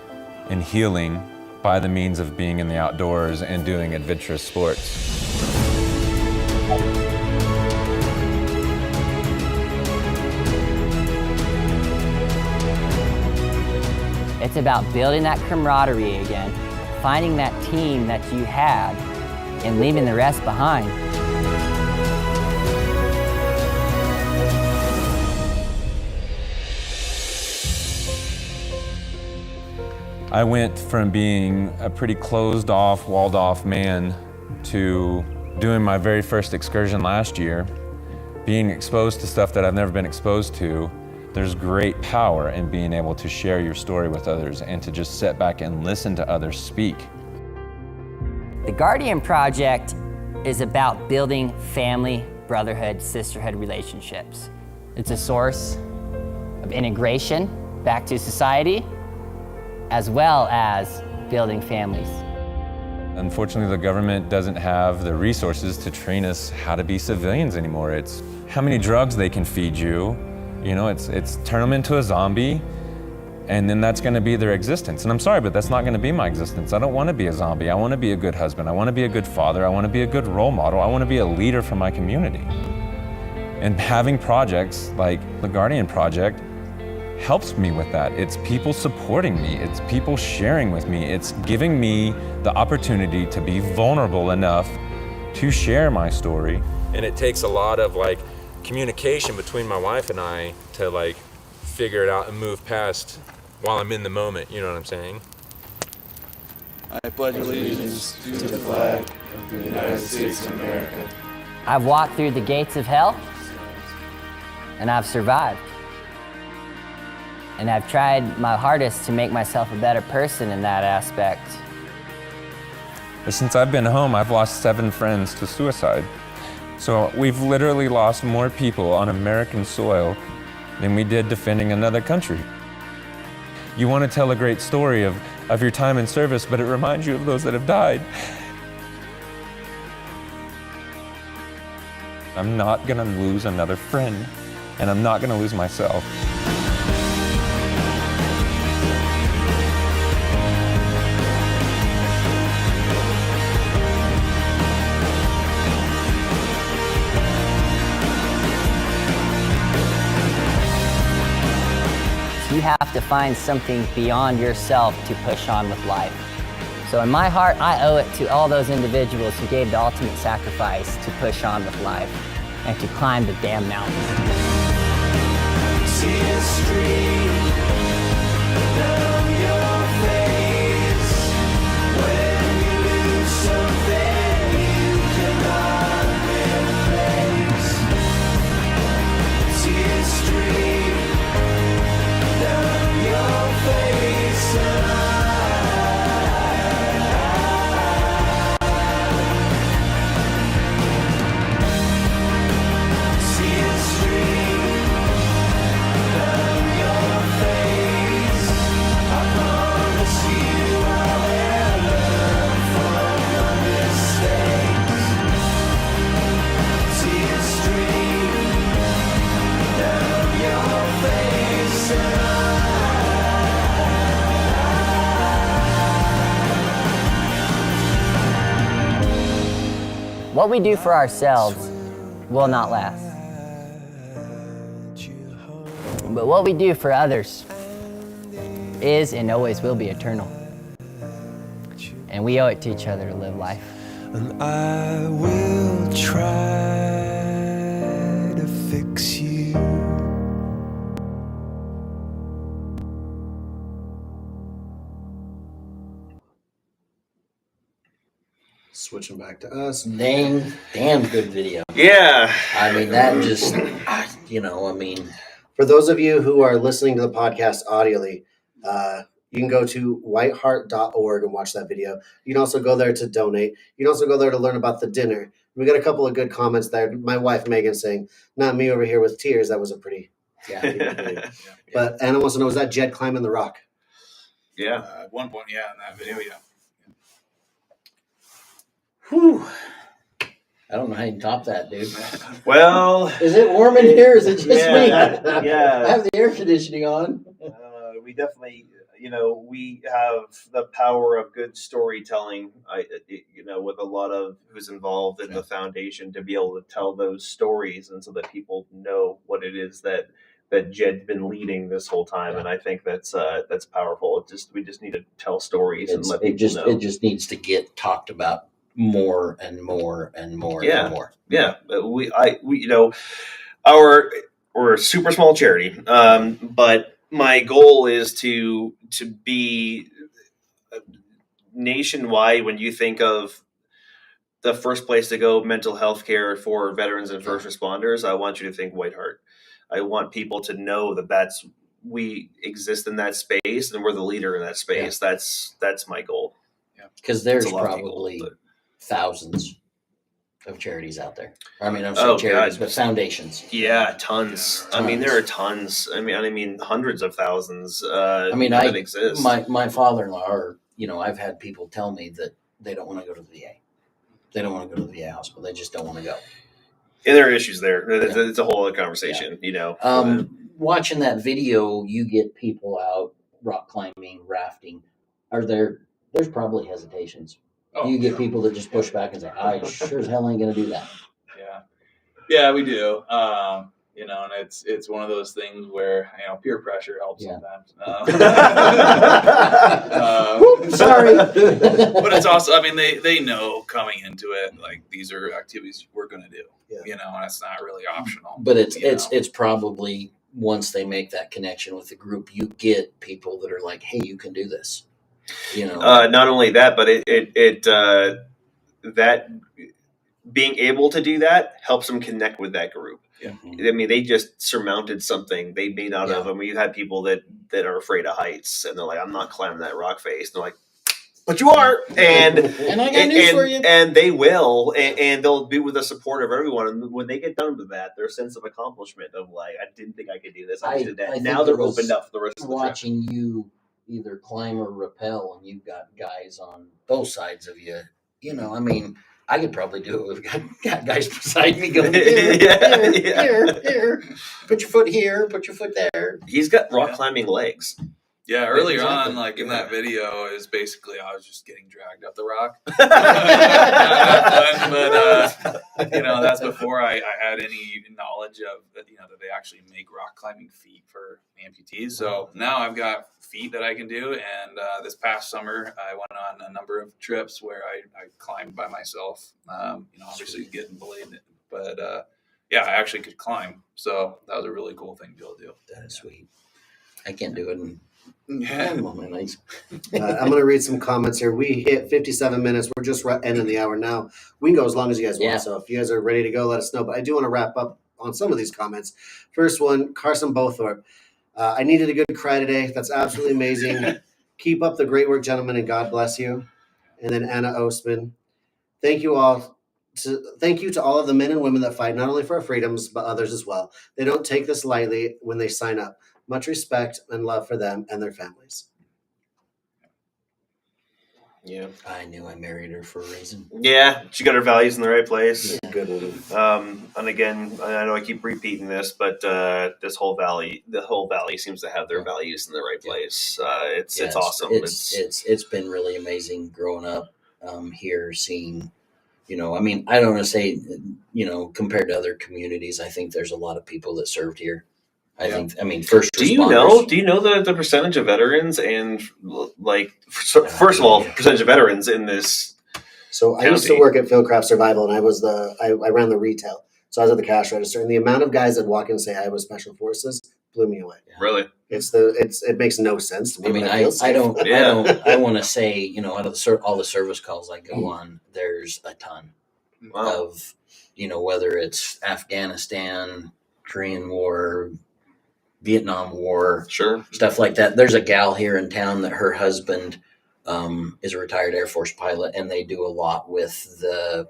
and healing by the means of being in the outdoors and doing adventurous sports. It's about building that camaraderie again, finding that team that you had, and leaving the rest behind. I went from being a pretty closed off, walled off man to doing my very first excursion last year, being exposed to stuff that I've never been exposed to, there's great power in being able to share your story with others and to just sit back and listen to others speak. The Guardian Project is about building family, brotherhood, sisterhood relationships. It's a source of integration back to society, as well as building families. Unfortunately, the government doesn't have the resources to train us how to be civilians anymore. It's how many drugs they can feed you. You know, it's turn them into a zombie, and then that's gonna be their existence. And I'm sorry, but that's not gonna be my existence. I don't wanna be a zombie. I wanna be a good husband. I wanna be a good father. I wanna be a good role model. I wanna be a leader for my community. And having projects like the Guardian Project helps me with that. It's people supporting me. It's people sharing with me. It's giving me the opportunity to be vulnerable enough to share my story. And it takes a lot of communication between my wife and I to figure it out and move past while I'm in the moment, you know what I'm saying? I pledge allegiance to the flag of the United States of America. I've walked through the gates of hell, and I've survived. And I've tried my hardest to make myself a better person in that aspect. But since I've been home, I've lost 7 friends to suicide. So we've literally lost more people on American soil than we did defending another country. You want to tell a great story of your time in service, but it reminds you of those that have died. I'm not gonna lose another friend, and I'm not gonna lose myself. You have to find something beyond yourself to push on with life. So in my heart, I owe it to all those individuals who gave the ultimate sacrifice to push on with life and to climb the damn mountain. See a stream down your face. When you lose something you cannot replace. See a stream down your face, and see a stream down your face. I promise you I will learn from your mistakes. See a stream down your face, and what we do for ourselves will not last. But what we do for others is and always will be eternal. And we owe it to each other to live life. And I will try to fix you. Switching back to us. Damn good video. Yeah. I mean, that just, For those of you who are listening to the podcast audibly, you can go to whiteheart.org and watch that video. You can also go there to donate. You can also go there to learn about the dinner. We got a couple of good comments there. My wife, Megan, saying, not me over here with tears. That was a pretty, But Anna wants to know, was that Jed climbing the rock? Yeah. At one point, in that video, whew. I don't know how you can top that, dude. Well, Is it warm in here? Is it just me? I yeah. have the air conditioning on. We definitely, we have the power of good storytelling, with a lot of who's involved in the foundation to be able to tell those stories, and so that people know what it is that Jed's been leading this whole time. Yeah. And I think that's powerful. We just need to tell stories and let people know. It just needs to get talked about more and more and more and more. Yeah. We're a super small charity. But my goal is to be nationwide. When you think of the first place to go mental health care for veterans and first responders, I want you to think White Heart. I want people to know that we exist in that space and we're the leader in that space. Yeah. That's my goal. Because there's probably thousands of charities out there. I mean, I'm saying charities, but foundations. Yeah, tons. I mean, there are tons. I mean, hundreds of thousands. That exist. My father-in-law, or I've had people tell me that they don't want to go to the VA. They don't want to go to the VA hospital. They just don't want to go. And there are issues there. It's a whole other conversation. Watching that video, you get people out rock climbing, rafting. There's probably hesitations. You get people that just push back and say, I sure as hell ain't going to do that. Yeah, we do. And it's one of those things where, peer pressure helps sometimes. Sorry. But it's also, they know coming into it, like, these are activities we're going to do, and it's not really optional. But it's probably once they make that connection with the group, you get people that are like, hey, you can do this. Not only that, but that being able to do that helps them connect with that group. Yeah. I mean, they just surmounted something they made out of them. You had people that are afraid of heights, and they're like, I'm not climbing that rock face. And they're like, but you are. And I got news for you. And they will, and they'll be with the support of everyone. And when they get done with that, their sense of accomplishment of like, I didn't think I could do this. I did that. Now they're opened up for the rest of the trip. Watching you either climb or rappel, and you've got guys on both sides of you. I could probably do it with got guys beside me going, here. Put your foot here, put your foot there. He's got rock climbing legs. Yeah, earlier on, like in that video, is basically I was just getting dragged up the rock. But that's before I had any knowledge of that they actually make rock climbing feet for amputees. So now I've got feet that I can do. And this past summer, I went on a number of trips where I climbed by myself. Obviously getting belayed, but I actually could climb. So that was a really cool thing to be able to do. That is sweet. I can't do it. I'm going to read some comments here. We hit 57 minutes. We're just ending the hour now. We can go as long as you guys want. So if you guys are ready to go, let us know. But I do want to wrap up on some of these comments. First one, Carson Bothorpe. I needed a good cry today. That's absolutely amazing. Keep up the great work, gentlemen, and God bless you. And then Anna Ostman. Thank you to all of the men and women that fight not only for our freedoms, but others as well. They don't take this lightly when they sign up. Much respect and love for them and their families. Yeah. I knew I married her for a reason. Yeah, she got her values in the right place. Yeah, good one. And again, I know I keep repeating this, but the whole valley seems to have their values in the right place. It's awesome. It's been really amazing growing up here, seeing. I don't want to say, compared to other communities, I think there's a lot of people that served here. First responders. Do you know the percentage of veterans and first of all, percentage of veterans in this? So I used to work at Fieldcraft Survival, and I ran the retail. So I was at the cash register, and the amount of guys that walk in and say I was Special Forces blew me away. Really? It makes no sense to me. I want to say, out of all the service calls I go on, there's a ton of, whether it's Afghanistan, Korean War, Vietnam War, stuff like that. There's a gal here in town that her husband is a retired Air Force pilot, and they do a lot with the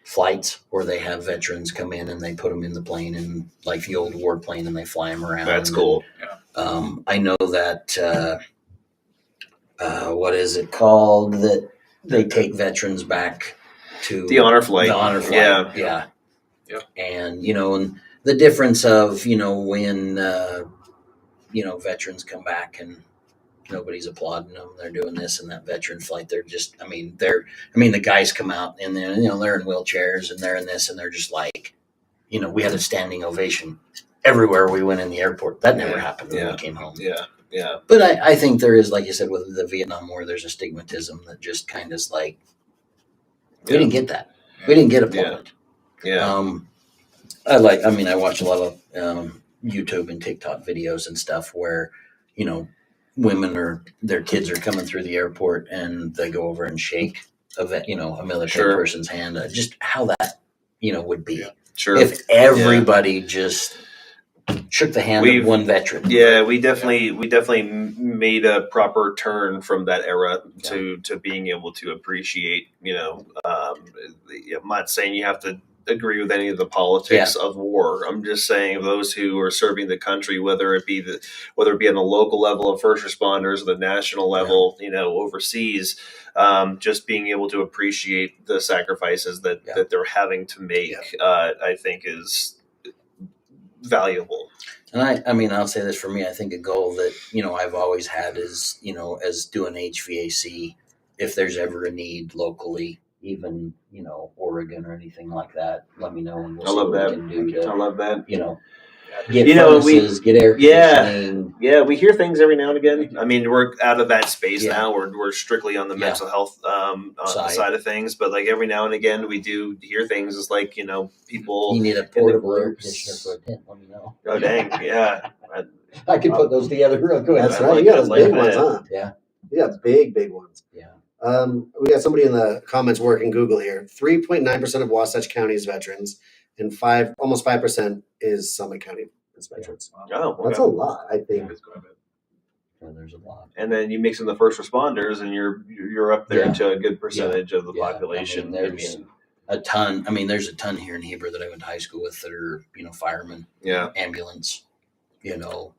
flights where they have veterans come in and they put them in the plane, and like the old war plane, and they fly them around. That's cool. I know that what is it called, that they take veterans back to the honor flight. Yeah. And and the difference of when veterans come back and nobody's applauding them, they're doing this and that veteran flight. They're just, the guys come out and then they're in wheelchairs and they're in this and they're just like, we had a standing ovation everywhere we went in the airport. That never happened when we came home. Yeah. But I think there is, like you said, with the Vietnam War, there's a stigmatism that just kind of is like, we didn't get that. We didn't get applauded. Yeah. I watch a lot of YouTube and TikTok videos and stuff where, women or their kids are coming through the airport and they go over and shake a military Sure. person's hand, just how that, would be. Sure. If everybody just shook the hand We've- of one veteran. Yeah, we definitely made a proper turn from that era to being able to appreciate. I'm not saying you have to agree with any of the politics of war. I'm just saying those who are serving the country, whether it be on the local level of first responders or the national level, overseas, just being able to appreciate the sacrifices that they're having to make, I think is valuable. And I'll say this for me. I think a goal that, I've always had is, as doing HVAC, if there's ever a need locally, even, Oregon or anything like that, let me know and we'll I see love what that. we can do to, I love that. get furnaces, get air conditioning. Yeah, we hear things every now and again. I mean, we're out of that space now. We're strictly on the mental health side of things. But like every now and again, we do hear things. It's like people. You need a portable air conditioner for a tent. Let me know. Oh dang! Yeah, I can put those together real quick. That's I right. like You got that. those Like big that. ones, huh? Yeah. You got big ones. Yeah. We got somebody in the comments working Google here. 3.9% of Wasatch County is veterans, and almost 5% is Summit County is veterans. Oh, okay. That's a lot, I think. Yeah, there's a lot. And then you mix in the first responders, and you're up there to a good percentage of the population. There's a ton. There's a ton here in Heber that I went to high school with that are, firemen, ambulance,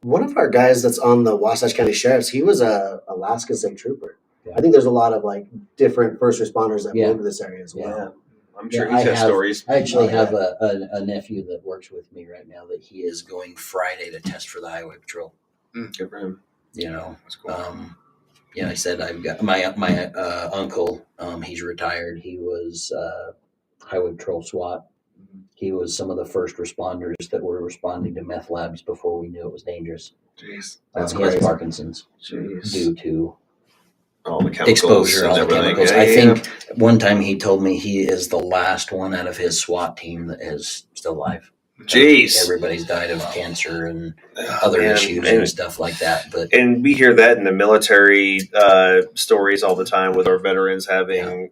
One of our guys that's on the Wasatch County Sheriff's, he was a Alaska State Trooper. Yeah. I think there's a lot of different first responders that Yeah. move to this area as well. Yeah. I'm sure Yeah, he's got stories. I actually have a nephew that works with me right now that he is going Friday to test for the highway patrol. Good for him. That's cool. I said I've got my uncle. He's retired. He was highway patrol SWAT. He was some of the first responders that were responding to meth labs before we knew it was dangerous. Jeez, He has Parkinson's Jeez. due to All the chemicals exposure, and all the everything. chemicals. Yeah, I yeah. think one time he told me he is the last one out of his SWAT team that is still alive. Jeez. Everybody's died of cancer and Oh, other man. issues and stuff like that. But And we hear that in the military stories all the time with our veterans having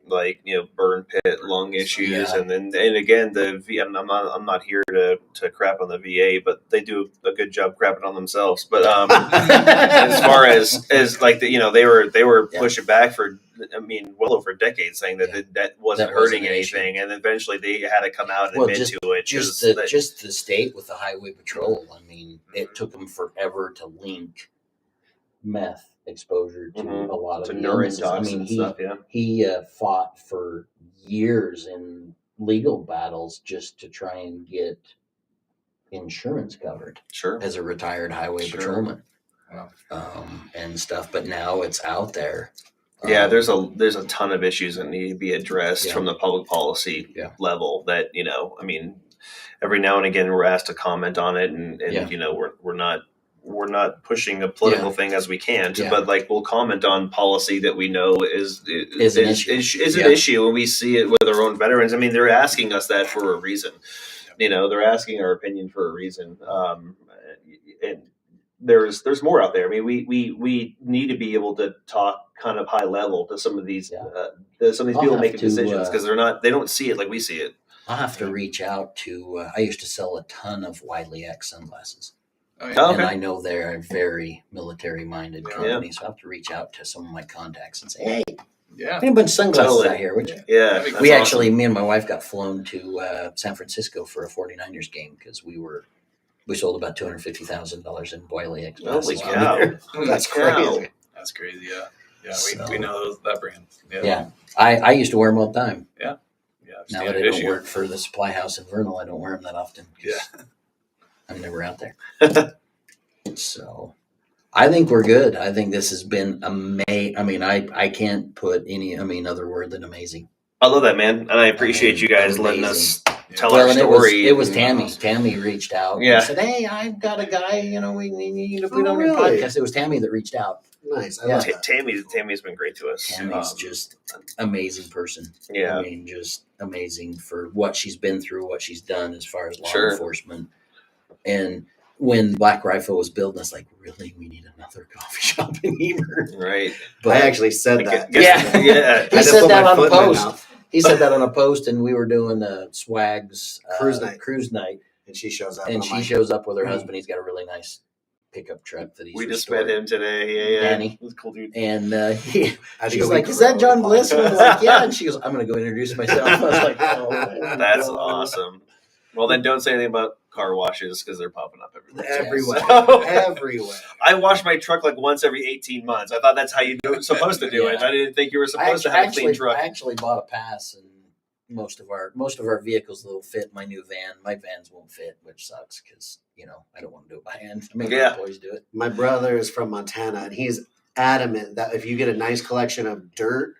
burn pit lung issues, Yeah. and again I'm not here to crap on the VA, but they do a good job crapping on themselves. But as far as they were pushing back for well over a decade, saying that wasn't That hurting wasn't an issue. anything, and eventually they had to come out and admit to it. just the state with the highway patrol. It took them forever to link meth exposure to a lot to of neurotoxins illnesses. and stuff. Yeah. He fought for years in legal battles just to try and get insurance covered Sure. as a retired highway Sure. patrolman. Wow. And stuff. But now it's out there. Yeah, there's a ton of issues that need to be addressed Yeah. from the public policy Yeah. level. That every now and again we're asked to comment on it, and we're not pushing a political thing as we can, Yeah. but we'll comment on policy that we know is an issue. is Yeah. an issue, and we see it with our own veterans. They're asking us that for a reason. They're asking our opinion for a reason. And there's more out there. We need to be able to talk kind of high level to some of these people have making to, decisions, because they don't see it like we see it. I'll have to reach out to. I used to sell a ton of Wiley X sunglasses, Oh, yeah. Oh, and okay. I know they're a very military-minded Yeah. company. So I have to reach out to some of my contacts and say, "Hey, Yeah. I need a bunch of sunglasses Totally. out here." Which Yeah, We that's we awesome. actually, me and my wife got flown to San Francisco for a 49ers game because we sold about $250,000 in Wiley X glasses. Holy while we were cow! there. That's Cow. crazy. That's crazy. Yeah. Yeah. So- We know that brand. Yeah, I used to wear them all the time. Yeah. Now that I don't work for the supply house in Vernal, I don't wear them that often. 'Cause Yeah. I'm never out there. So I think we're good. I think this has been amazing. I can't put any other word than amazing. I love that, man, and I appreciate you guys letting us tell our and story. it was Tammy. Tammy reached out Yeah. and said, "Hey, I've got a guy, we need to put Oh, on your really? podcast." It was Tammy that reached out. Nice. I Yeah. love that. Tammy's been great to us. Tammy's just an amazing person. Yeah. Just amazing for what she's been through, what she's done as far as law Sure. enforcement. And when Black Rifle was built, I was like, really, we need another coffee shop in Heber. Right. But I actually said that. Yeah. Yeah. He I just said put that my on a foot in my post. mouth. He said that on a post, and we were doing Swag's Cruise night. And she shows up. and I'm she like, shows up with her husband. He's got a really nice pickup truck that he's We just restored. met him today. Yeah. Danny. It was cool, dude. And I had to she's go like, eat "Is that crow John with Bliss?" And I Paul. was like, "Yeah." And she goes, "I'm going to go introduce myself." I was like, "Oh, That's God." awesome. Well, then don't say anything about car washes because they're popping up everywhere. Everywhere. So- Everywhere. I wash my truck like once every 18 months. I thought that's how you supposed to do it. Yeah. I didn't think you were supposed to have a clean truck. I actually bought a pass, and most of our vehicles will fit my new van. My vans won't fit, which sucks because I don't want to do it by hand. I mean, Yeah. my employees do it. My brother is from Montana, and he's adamant that if you get a nice collection of dirt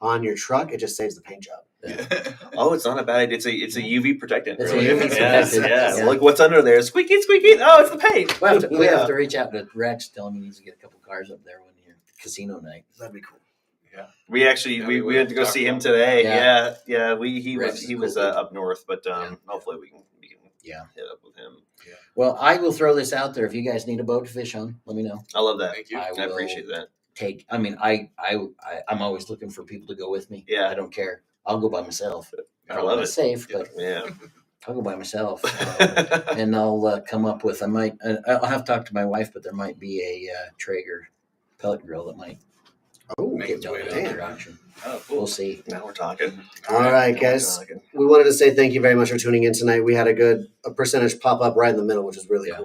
on your truck, it just saves the paint job. Oh, it's not a bad idea. It's a UV protectant. It's a really. UV Yes, protectant. yes. Yeah. Look what's under there. Squeaky, squeaky. Oh, it's the paint. We have to reach out to Rex, tell him he needs to get a couple cars up there when you're casino night. That'd be cool. We actually Yeah, we we went to go talked see him about today. that. Yeah. He Rex was is he cool was dude. up north, but Yeah. hopefully we can Yeah. hit up with him. Well, I will throw this out there. If you guys need a boat to fish on, let me know. I love that. Thank you. I will appreciate that. I'm always looking for people to go with me. Yeah. I don't care. I'll go by myself. I Probably love not it. safe, but Yeah. I'll go by myself. And I'll come up with. I'll have to talk to my wife, but there might be a Traeger pellet grill that might Oh, Make get its way donated down to there. auction. Oh, We'll see. Now we're talking. all right, Now we're guys. talking. We wanted to say thank you very much for tuning in tonight. We had a percentage pop up right in the middle, which is really Yeah.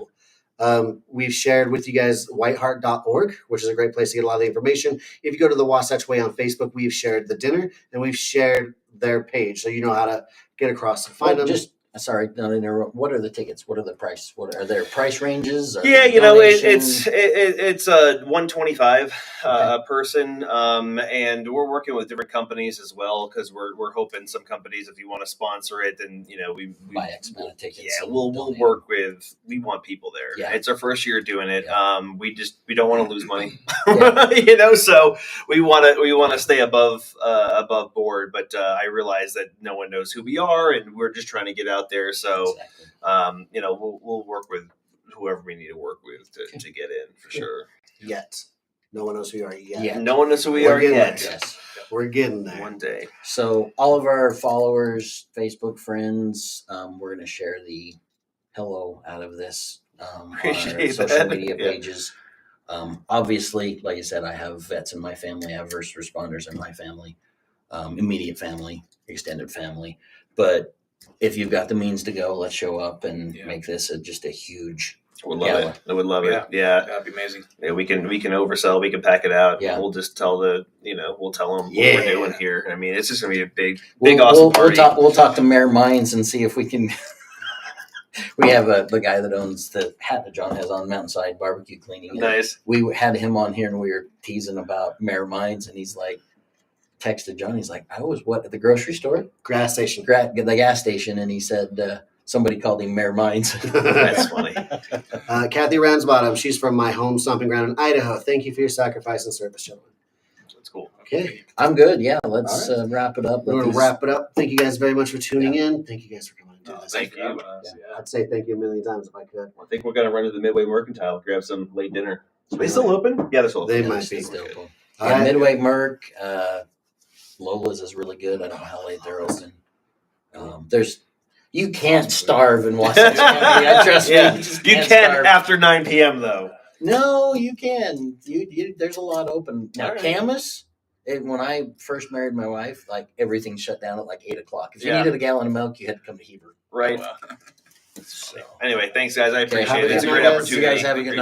cool. We've shared with you guys whiteheart.org, which is a great place to get a lot of the information. If you go to the Wasatch Way on Facebook, we've shared the dinner and we've shared their page, so you know how to get across and find them. Sorry, not interrupt. What are the tickets? What are the prices? What are their price ranges? Are Yeah, there donations? it's $125 a Okay. person, and we're working with different companies as well because we're hoping some companies, if you want to sponsor it, then we Buy X amount of tickets. Yeah, and we'll donate. work with. We want people there. Yeah. It's our first year doing it. We don't want to lose money. Yeah. So we want to stay above board. But I realize that no one knows who we are, and we're just trying to get out there. So Exactly. we'll work with whoever we need to work with to get in for sure. Yet. No one knows who you are yet. Yeah. No one knows who we We're are getting yet. there. Yes. We're getting there. One day. So all of our followers, Facebook friends, we're going to share the hello out of this on our Appreciate social that. media Yeah. pages. Obviously, like I said, I have vets in my family. I have first responders in my family, immediate family, extended family. But if you've got the means to go, let's show up and make this just a huge. Would love Gala. it. I would love it. Yeah. That'd be amazing. Yeah, we can oversell. We can pack it out. Yeah. We'll just tell we'll tell them what Yeah. we're doing here. I mean, it's just gonna be a big We'll, awesome we'll party. talk. We'll talk to Mayor Mines and see if we can. We have the guy that owns the hat that John has on Mountainside Barbecue Cleaning. Nice. We had him on here and we were teasing about Mayor Mines, and he's like, texted John. He's like, I was at the grocery store, Gas station. the gas station, and he said somebody called him Mayor Mines. That's funny. Kathy Ransbottom, she's from my home stomping ground in Idaho. Thank you for your sacrifice and service, gentlemen. That's cool. Okay, I'm good. Yeah, let's All wrap it up. we're going to wrap it up. Thank you guys very much for tuning in. Thank you guys for coming and doing this. Thank you. I'd say thank you a million times if I could. I think we're gonna run to the Midway Mercantile, grab some late dinner. Are they still open? Yeah, they're still open. They might be. Still cool. All Yeah, right. Midway Merc, Lola's is really good. I don't know how late they're open. You can't starve in Wasatch County. Trust me. Yeah. just You can't can starve. after 9 p.m. though. No, you can. You there's a lot open now. All right. Camas. When I first married my wife, like everything shut down at like 8 o'clock. If you Yeah. needed a gallon of milk, you had to come to Heber. Right. Wow. So, Anyway, thanks guys. I Okay, appreciate have it. a It's a good great night. opportunity. You guys have a good night.